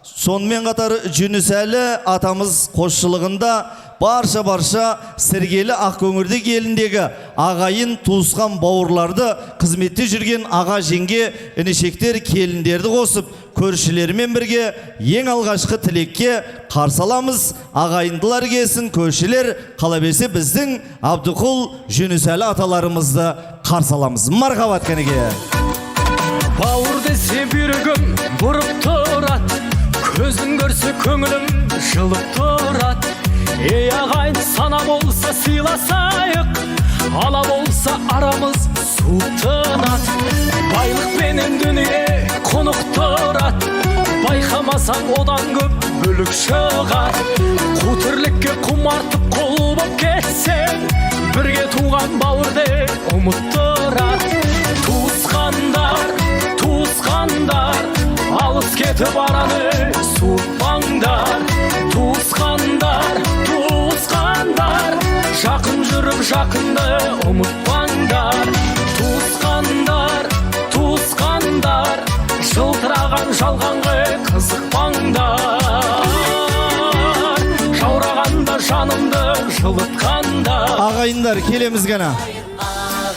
сонымен қатар Жүнісәлі атамыз қосшылығында барша Сергелі Ақкөңірдік еліндегі ағайын туысқан бауырларды, қызметте жүрген аға жеңге інішектер келіндерді қосып, көршілермен бірге ең алғашқы тілекке қарсы аламыз. Ағайындылар келсін, көршілер, қала берсе біздің Абдықұл Жүнісәлі аталарымызды қарсы аламыз. Мархабат кәнеге. Бауыр десе бүйрегім бұрып тұрат, көзін көрсе көңілім жылып тұрат. Ей ағайын, сана болса сыйласайық, ала болса арамыз суытынат. Байлық пенен дүние қонық тұрат, байқамасаң одан көп бөлік шығат. Қу тірлікке құмартып қол боп кетсең, бірге туған бауырды ұмыттырат. Туысқандар, туысқандар, алыс кетіп араны суытпаңдар. Туысқандар, туысқандар, жақын жүріп жақынды ұмытпаңдар. Туысқандар, туысқандар, жылтыраған жалғанғы қызықпаңдар. Жаурағанда жанымды жылытқандар. Ағайындар, келеміз ғана.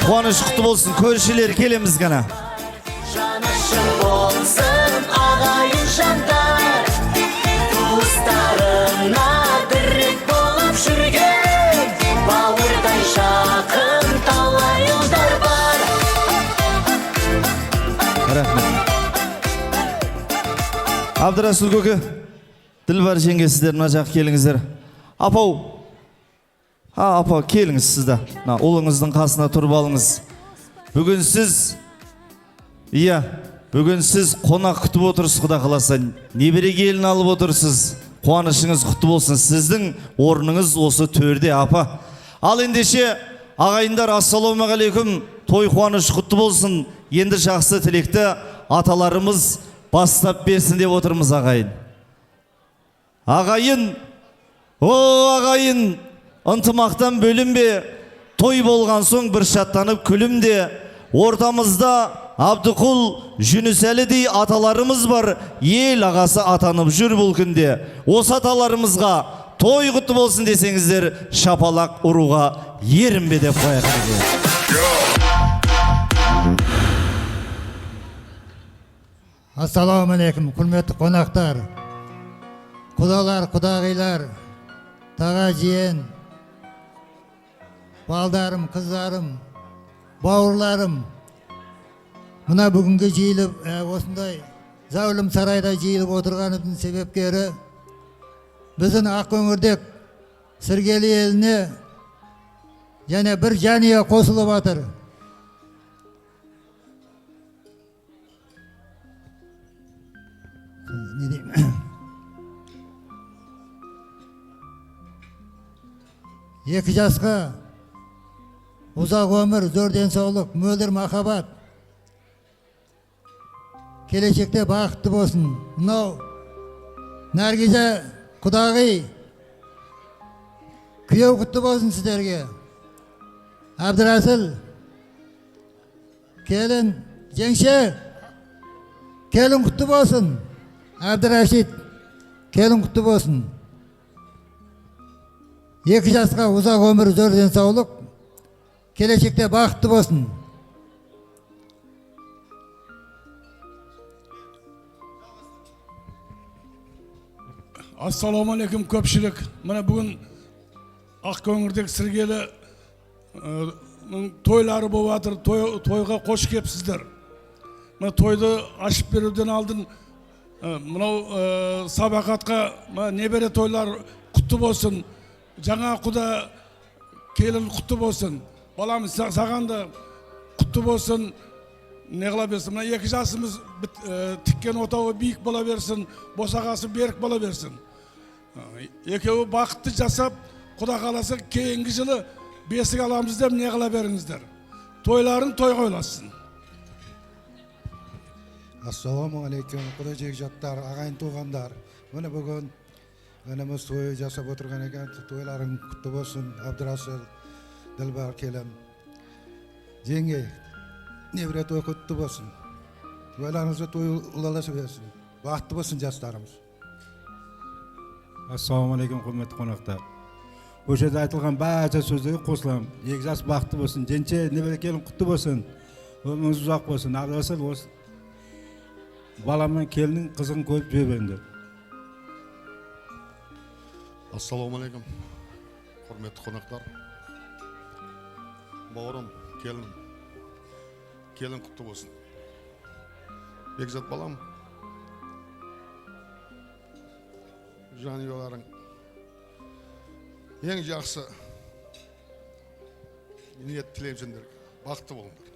Қуаныш құтты болсын, көршілер, келеміз ғана. Жанышың болсын ағайын жандар, туыстарына бірік болып жүрген, бауырдай жақын талай ұлдар бар. Рахмет. Абдырасыл көке, Dilbar жеңге сіздер мына жаққа келіңіздер. Апау. Апа келіңіз сізді. Ұлыңыздың қасына тұрып алыңыз. Бүгін сіз қонақ күтіп отырсыз, Құда қаласа. Небере келін алып отырсыз. Қуанышыңыз құтты болсын. Сіздің орныңыз осы төрде, апа. Ал ендеше ағайындар, ассалаумағалейкум. Той қуаныш құтты болсын. Енді жақсы тілекті аталарымыз бастап берсін деп отырмыз, ағайын. Ағайын, ағайын, ынтымақтан бөлінбе. Той болған соң бір шаттанып күлімде. Ортамызда Абдықұл, Жүнісәлідей аталарымыз бар. Ел ағасы атанып жүр бұл күнде. Осы аталарымызға той құтты болсын десеңіздер, шапалақ ұруға ерінбе деп қояқырды. Ассалаумағалейкум, құрметті қонақтар, құдалар, құдағилар, таға жиен, балдарым, қыздарым, бауырларым. Мына бүгінгі жиылып, осындай зәулім сарайда жиылып отырғанымыздың себепкері біздің Ақкөңірдек Сіргелі еліне және бір жанұя қосылып жатыр. Екі жасқа ұзақ өмір, зор денсаулық, мөлдір махаббат, келешекте бақытты болсын. Мынау Нәргиза құдағи, күйеу құтты болсын сіздерге. Әбдірасыл, келін, жеңше, келін құтты болсын. Әбдірашид, келін құтты болсын. Екі жасқа ұзақ өмір, зор денсаулық, келешекте бақытты болсын. Ассалаумағалейкум көпшілік. Мына бүгін Ақкөңірдегі Сіргелі тойлары болып жатыр. Тойға қош келіпсіздер. Мына тойды ашып беруден алдын мынау сабақатқа небере тойлар құтты болсын. Жаңа құда келін құтты болсын. Балам саған да құтты болсын. Не қыла берсін. Мына екі жасымыз тіккен отауы биік бола берсін, босағасы берік бола берсін. Екеуі бақытты жасап, Құда қаласа кейінгі жылы бесік аламыз деп не қыла беріңіздер. Тойларын тойға ойласын. Ассалаумағалейкум, Құда жек жаттар, ағайын туғандар. Міне бүгін өніміз той жасап отырған екен, тойларың құтты болсын. Абдырасыл, Ділбар келім. Жеңге, небіре той құтты болсын. Тойларыңызға той ұлаласы берсін. Бақытты болсын жастарымыз. Ассалаумағалейкум, құрметті қонақтар. Бұл жерде айтылған бәрі сөздерге қосыламын. Екі жас бақытты болсын. Женше, небіре келін құтты болсын. Өміріңіз ұзақ болсын. Абдырасыл осы баламен келінің қызығын көріп жүре беріңдер. Ассалаумағалейкум, құрметті қонақтар. Бауырым, келін құтты болсын. Бекзат балам, жанұяларың ең жақсы ниет тілеймін сендерге. Бақытты болыңдар.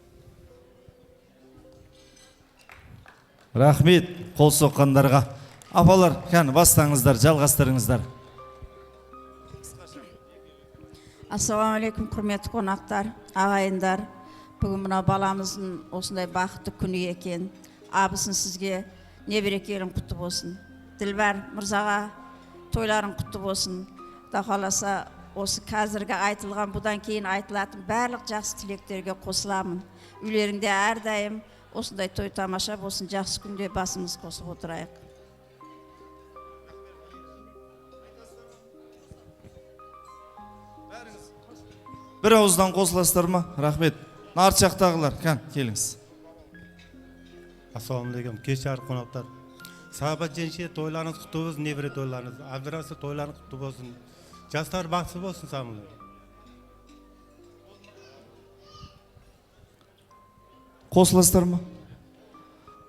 Рахмет қол соққандарға. Апалар, бастаңыздар, жалғастырыңыздар. Ассалаумағалейкум, құрметті қонақтар, ағайындар. Бүгін мына баламыздың осындай бақытты күні екен. Абысын сізге небере келін құтты болсын. Ділбар мырзаға тойларын құтты болсын. Да қаласа осы қазіргі айтылған, бұдан кейін айтылатын барлық жақсы тілектерге қосыламын. Үйлеріңде әрдайым осындай той тамаша болсын, жақсы күнде басымыз қосып отырайық. Бір ауыздан қосыласыздар ма? Рахмет. Арт жақтағылар, келіңіз. Ассалаумағалейкум, кеш жарық қонақтар. Сахабат женше тойларыңыз құтты болсын, небіре тойларыңыз. Абдырасы тойларыңыз құтты болсын. Жастар бақытты болсын самылы. Қосыласыздар ма?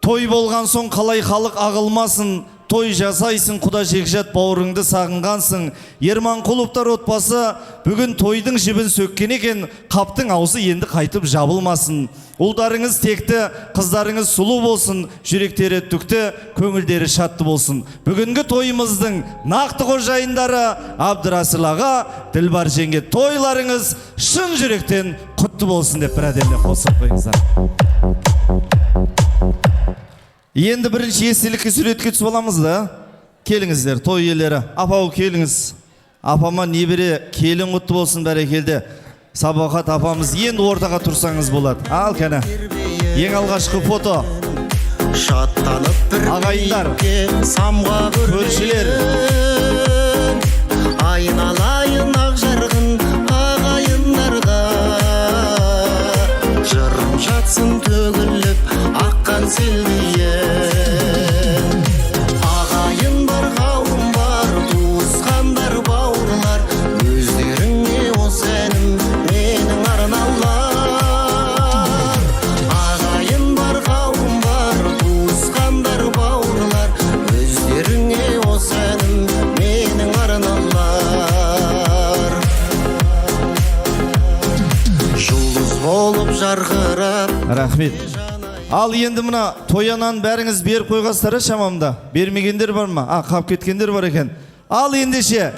Той болған соң қалай халық ағылмасын, той жасайсың, құда жекжат бауырыңды сағынғансың. Ерманқұловтар отбасы бүгін тойдың жібін сөккен екен, қаптың аузы енді қайтып жабылмасын. Ұлдарыңыз текті, қыздарыңыз сұлу болсын, жүректері түкті, көңілдері шатты болсын. Бүгінгі тойымыздың нақты қожайындары Абдрасыл аға, Ділбар жеңге, тойларыңыз шын жүректен құтты болсын деп бір әдемі қосып қойыңыздар. Енді бірінші естелікке суретке түсіп аламыз да. Келіңіздер, той иелері. Апау келіңіз. Апама небере келін құтты болсын, бәрекелді. Сабақат апамыз енді ортаға тұрсаңыз болады. Ал кәне. Ең алғашқы фото. Ағайындар, көршілер. Айналайын ақ жарғын ағайындарға, жырым жатсын төгіліп аққан селдейін. Ағайын бар, қауым бар, туысқандар, бауырлар, өздеріңе осы әнім менің арналар. Ағайын бар, қауым бар, туысқандар, бауырлар, өздеріңе осы әнім менің арналар. Жұлдыз болып жарқырап. Рахмет. Ал енді мына тоянан бәріңіз беріп қойғастары шамамда. Бермегендер бар ма? Қап кеткендер бар екен. Ал ендеше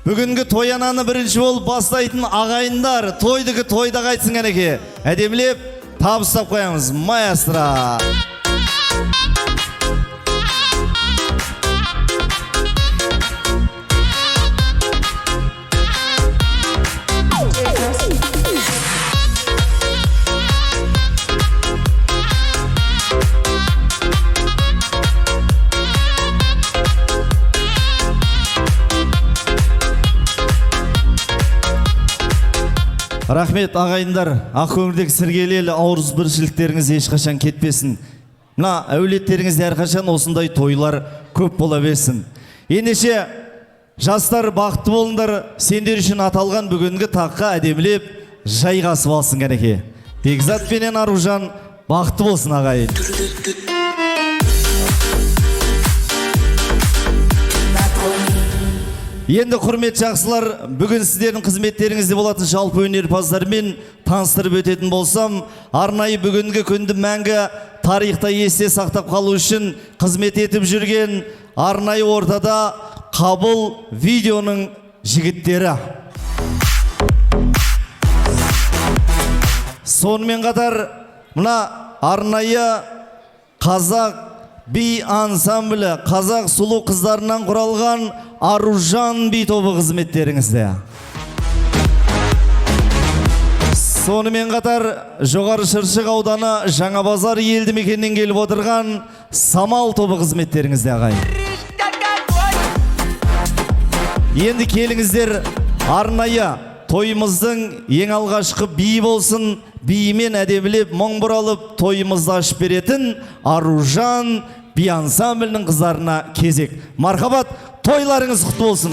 бүгінгі тоянаны бірінші болып бастайтын ағайындар тойдығы тойда қайтсын кәнеке. Әдемілеп табыстап қоямыз. Маэстро. Рахмет ағайындар, ақкөңілдегі сіргелелі ауырыз біршіліктеріңіз ешқашан кетпесін. Мына әулеттеріңізде әрқашан осындай тойлар көп бола берсін. Ендеше жастар бақытты болыңдар, сендер үшін аталған бүгінгі таққа әдемілеп жайғасып алсын кәнеке. Бекзат пенен Аружан бақытты болсын ағайын. Енді құрмет жақсылар, бүгін сіздердің қызметтеріңізде болатын жалпы өнерпаздармен таныстырып өтетін болсам, арнайы бүгінгі күнді мәңгі тарихта есте сақтап қалу үшін қызмет етіп жүрген арнайы ортада Қабыл видеоның жігіттері. Сонымен қатар мына арнайы қазақ би ансамблі, қазақ сұлу қыздарынан құралған Аружан би тобы қызметтеріңізде. Сонымен қатар Жоғары Шыршық ауданы Жаңабазар елді мекеннен келіп отырған Самал тобы қызметтеріңізде ағайын. Енді келіңіздер, арнайы тойымыздың ең алғашқы би болсын, биімен әдемілеп мұң бұралып тойымызды ашып беретін Аружан би ансамблінің қыздарына кезек. Мархабат, тойларыңыз құтты болсын.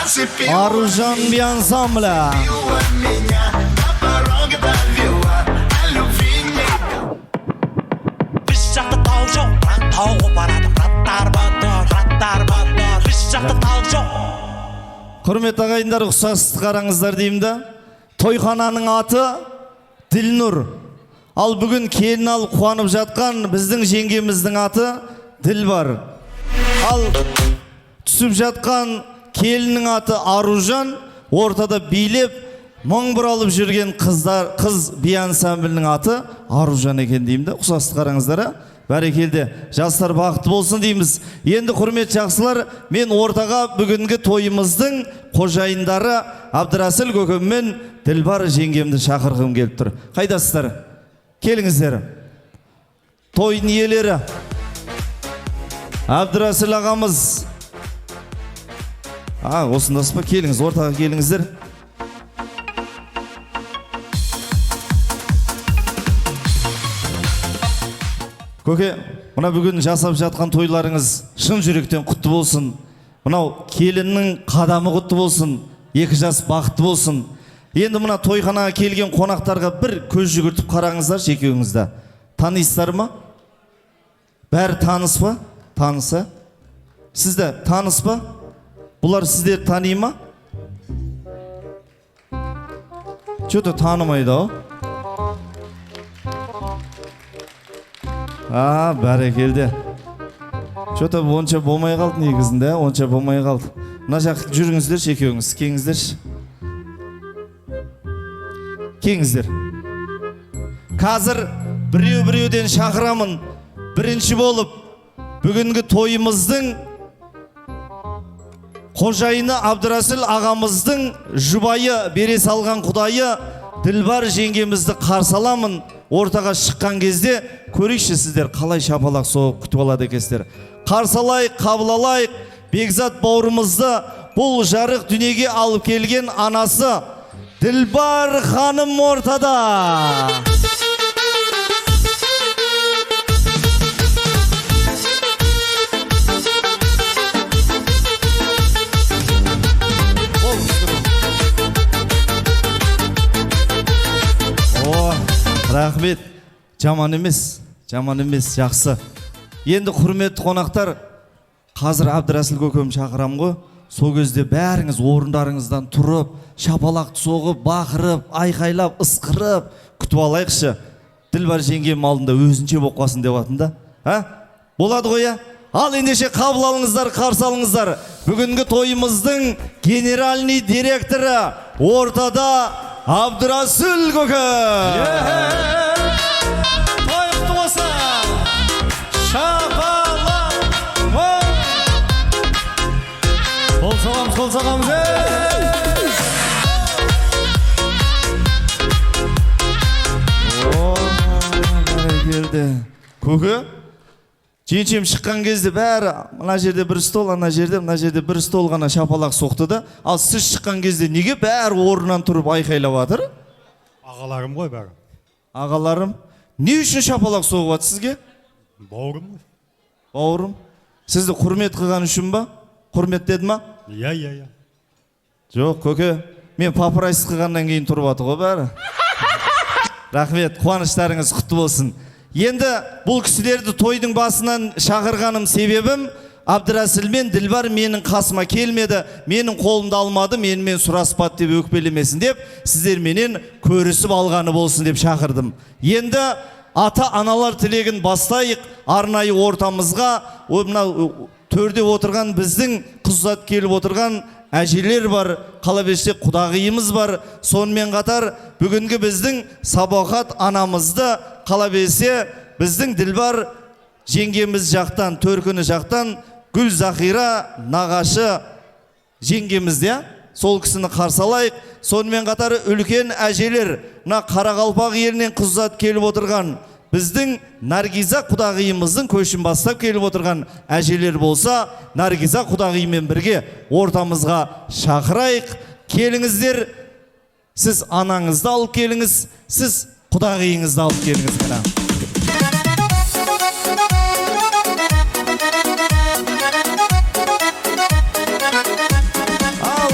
Аружан би ансамбля. Біз жақта тау жоқ, бірақ тауға барады. Раттар батыр, біз жақта тау жоқ. Құрметті ағайындар, ұқсастық қараңыздар деймін да. Тойхананың аты Ділнұр. Ал бүгін келін алып қуанып жатқан біздің жеңгеміздің аты Ділбар. Ал түсіп жатқан келіннің аты Аружан, ортада билеп мың бұралып жүрген қыз би ансамблінің аты Аружан екен деймін да. Ұқсастық қараңыздар. Бәрекелді, жастар бақытты болсын дейміз. Енді құрмет жақсылар, мен ортаға бүгінгі тойымыздың қожайындары Абдырасыл көкем мен Ділбар жеңгемді шақырғым келіп тұр. Қайдасыздар? Келіңіздер. Тойдың иелері Абдырасыл ағамыз. Осындасыз ба? Келіңіз, ортаға келіңіздер. Көке, мына бүгін жасап жатқан тойларыңыз шын жүректен құтты болсын. Мынау келіннің қадамы құтты болсын. Екі жас бақытты болсын. Енді мына тойханаға келген қонақтарға бір көз жүгіртіп қараңыздар екеуіңізді. Танисыздар ма? Бәрі таныс па? Таныса? Сізді таныс па? Бұлар сіздер тани ма? Что-то танымайды ау. Бәрекелді. Что-то онша болмай қалды негізінде, онша болмай қалды. Мына жақ жүріңіздер, екеуіңіз, кеңіздерші. Кеңіздер. Қазір біреу-біреуден шақырамын. Бірінші болып бүгінгі тойымыздың қожайыны Абдырасыл ағамыздың жұбайы, бере салған құдайы Ділбар жеңгемізді қарсы аламын. Ортаға шыққан кезде көрейікші сіздер қалай шапалақ соғып күтіп алады екенсіздер. Қарсы алайық, қабыл алайық. Бекзат бауырымызды бұл жарық дүниеге алып келген анасы Ділбар ханым ортада. Рахмет. Жаман емес, жақсы. Енді құрметті қонақтар, қазір Абдырасыл көкем шақырам ғой. Сол кезде бәріңіз орындарыңыздан тұрып, шапалақты соғып, бақырып, айқайлап, ысқырып күтіп алайықшы. Ділбар жеңгем алдында өзінше болып қалсын деп атында. Болады ғой, Ал ендеше қабыл алыңыздар, қарсы алыңыздар. Бүгінгі тойымыздың генеральный директоры ортада Абдырасыл көкем. Той құтты болсын. Шапалақ. Қол сағамыз. Келді. Көке, жеңшем шыққан кезде бәрі мына жерде бір стол, ана жерде, мына жерде бір стол ғана шапалақ соқты да. Ал сіз шыққан кезде неге бәрі орнынан тұрып айқайлап жатыр? Ағаларым ғой бәрі. Ағаларым? Не үшін шапалақ соғып жатыр сізге? Бауырым. Бауырым? Сізді құрмет қылған үшін ба? Құрметтеді ма? Иә. Жоқ, көке, мен папырайсыз қылғаннан кейін тұрып жатыр ғой бәрі. Рахмет, қуаныштарыңыз құтты болсын. Енді бұл кісілерді тойдың басынан шақырғаным себебім, Абдырасыл мен Ділбар менің қасыма келмеді, менің қолымды алмады, менімен сұраспады деп өкпелемесін деп, сіздерменен көрісіп алғаны болсын деп шақырдым. Енді ата-аналар тілегін бастайық, арнайы ортамызға, төрде отырған біздің қыззат келіп отырған әжелер бар, қалабеште құдағиымыз бар. Сонымен қатар бүгінгі біздің Сабақат анамызды қалабесе біздің Ділбар жеңгеміз жақтан, төркіні жақтан Гүл Захира нағашы жеңгемізде, сол кісіні қарсы алайық. Сонымен қатар үлкен әжелер, мына Қарақалпақ елінен қыззат келіп отырған біздің Наргиза құдағиымыздың көшін бастап келіп отырған әжелер болса, Наргиза құдағимен бірге ортамызға шақырайық. Келіңіздер, сіз анаңызды алып келіңіз, сіз құдағиыңызды алып келіңіз. Ал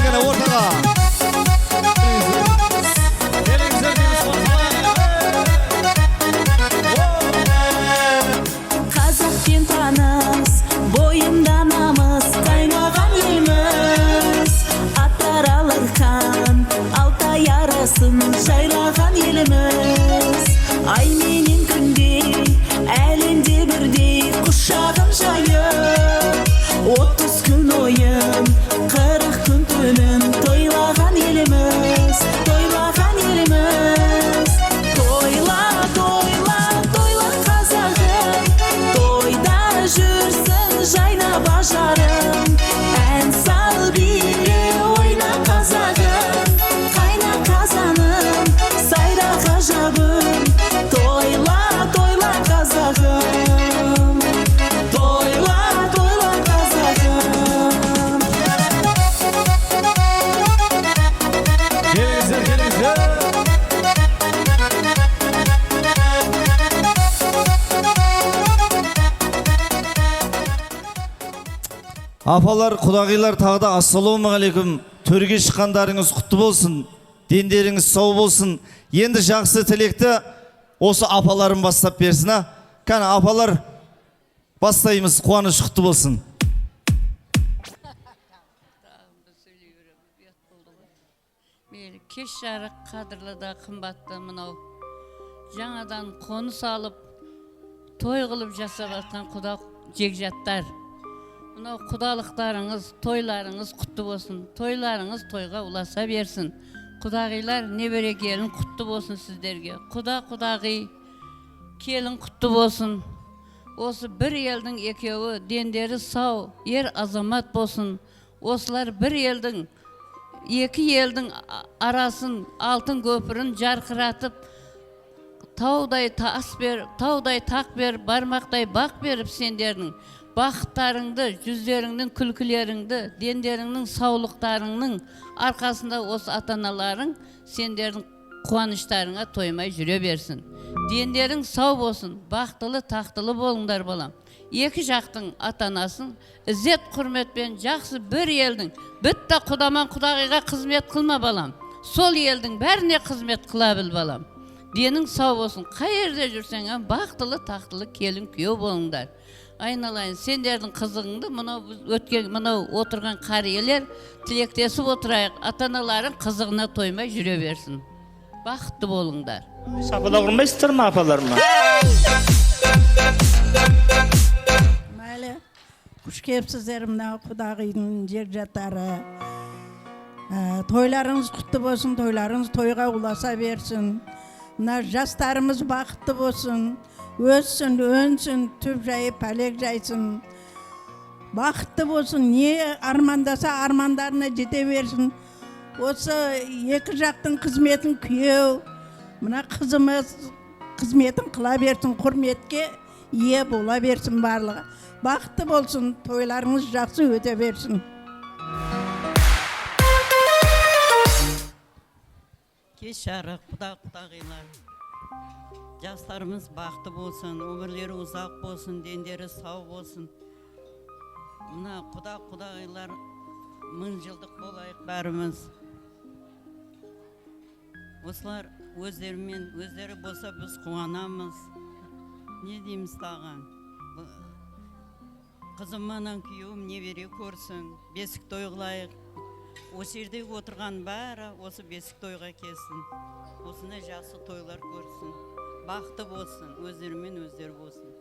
жарым ән сал биге ойна қазағым қайна қазаным сайра ғажабым тойла тойла қазағым тойла тойла қазағым Келіңіздер, келіңіздер. Апалар, құдағилар тағы да ассалаумағалейкум. Төрге шыққандарыңыз құтты болсын. Дендеріңіз сау болсын. Енді жақсы тілекті осы апаларым бастап берсін, а? Кәне апалар бастаймыз. Қуаныш құтты болсын. Кеш жарық қадірлі да қымбатты мынау жаңадан қоныс алып той қылып жасап жатқан құда жекжаттар. Мынау құдалықтарыңыз, тойларыңыз құтты болсын. Тойларыңыз тойға ұласа берсін. Құдағилар небере келін құтты болсын сіздерге. Құдағи келін құтты болсын. Осы бір елдің екеуі дендері сау, ер азамат болсын. Осылар бір елдің екі елдің арасын алтын көпірін жарқыратып таудай тас бер, таудай тақ бер, бармақтай бақ беріп сендердің бақыттарыңды, жүздеріңнің күлкілеріңді, дендеріңнің саулықтарыңның арқасында осы ата-аналарың сендердің қуаныштарыңа тоймай жүре берсін. Дендерің сау болсын, бақтылы тақтылы болыңдар балам. Екі жақтың ата-анасын ізет құрметпен жақсы бір елдің бітті құдаман құдағиға қызмет қылма балам. Сол елдің бәріне қызмет қыла біл балам. Денің сау болсын, қай жерде жүрсең бақтылы тақтылы келін күйеу болыңдар. Айналайын, сендердің қызығыңды мынау отырған қариелер тілектесіп отырайық, ата-аналарың қызығына тоймай жүре берсін. Бақытты болыңдар. Сапада құрмайсыздар ма апаларыма? Мәлі, құш кепсіздер мына құдағидың жекжаттары. Тойларыңыз құтты болсын, тойларыңыз тойға ұласа берсін. Мына жастарымыз бақытты болсын, өссін, өнсін, түп жайып, пәлек жайсын. Бақытты болсын, не армандаса армандарына жете берсін. Осы екі жақтың қызметін күйеу, мына қызымыз қызметін қыла берсін, құрметке ие бола берсін барлығы. Бақытты болсын, тойларыңыз жақсы өте берсін. Кеш жарық, құдағилар. Жастарымыз бақытты болсын, өмірлері ұзақ болсын, дендері сау болсын. Мына құдағилар 1000 жылдық болайық бәріміз. Осылар өздері болса біз қуанамыз. Не дейміз тағын? Қызым манан күйеуім небере көрсін, бесік той қылайық. Осы жерде отырған бәрі осы бесік тойға келсін. Осындай жақсы тойлар көрсін. Бақытты болсын, өздерімен өздері болсын.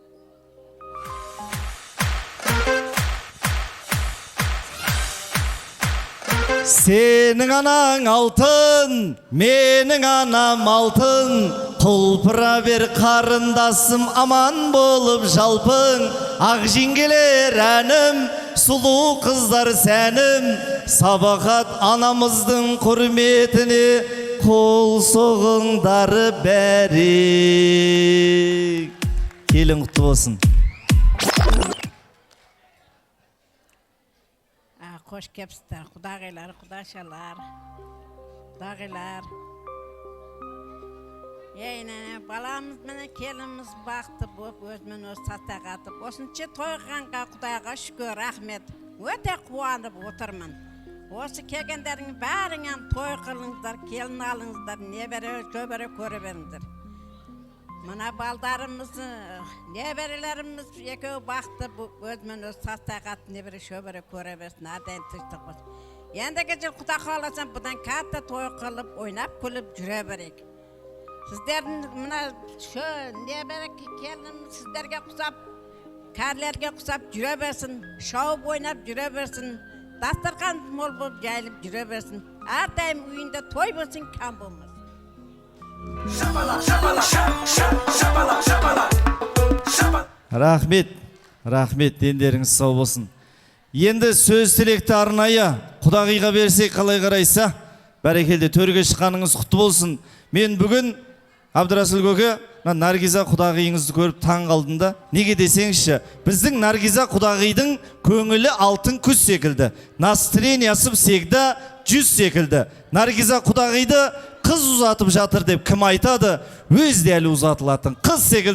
Сенің анаң алтын, менің анам алтын, құлпыра бер қарындасым, аман болып жалпың. Ақ жеңгелер әнім, сұлу қыздар сәнім, сабақат анамыздың құрметіне қол соғыңдары бәрі. Келін құтты болсын. Қош кепсіздер, құдағилар, құдашалар, құдағилар. Баламыз мені келіміз бақты болып, өзімен өз саттағатып. Осынша тойғанға құдайға шүкір, рахмет. Өте қуанып отырмын. Осы келгендердің бәрінен той қылыңыздар, келін алыңыздар, небері, көбері көре беріңдер. Мына балдарымыз, неберелеріміз екеу бақты өзімен өз састағат небері шөбері көре берсін, әрден түстік болсын. Ендігі жыл құда қаласам бұдан қатты той қылып, ойнап күліп жүре берейік. Сіздердің мына небері келінім сіздерге құсап, кәрлерге құсап жүре берсін, шауып ойнап жүре берсін, дастархан мол болып жайылып жүре берсін. Әрдайым үйінде той болсын, кәм болмас. Рахмет, дендеріңіз сау болсын. Енді сөз тілекті арнайы құдағиға берсек қалай қарайса, бәрекелді төрге шыққаныңыз құтты болсын. Мен бүгін Абдрасыл көке, Наргиза құдағиыңызды көріп таң қалдым да. Неге десеңізші, біздің Наргиза құдағидың көңілі алтын күз секілді. Настроениясы всегда 100 секілді. Наргиза құдағиды қыз ұзатып жатыр деп кім айтады? Өз де әлі ұзатылатын қыз секілді.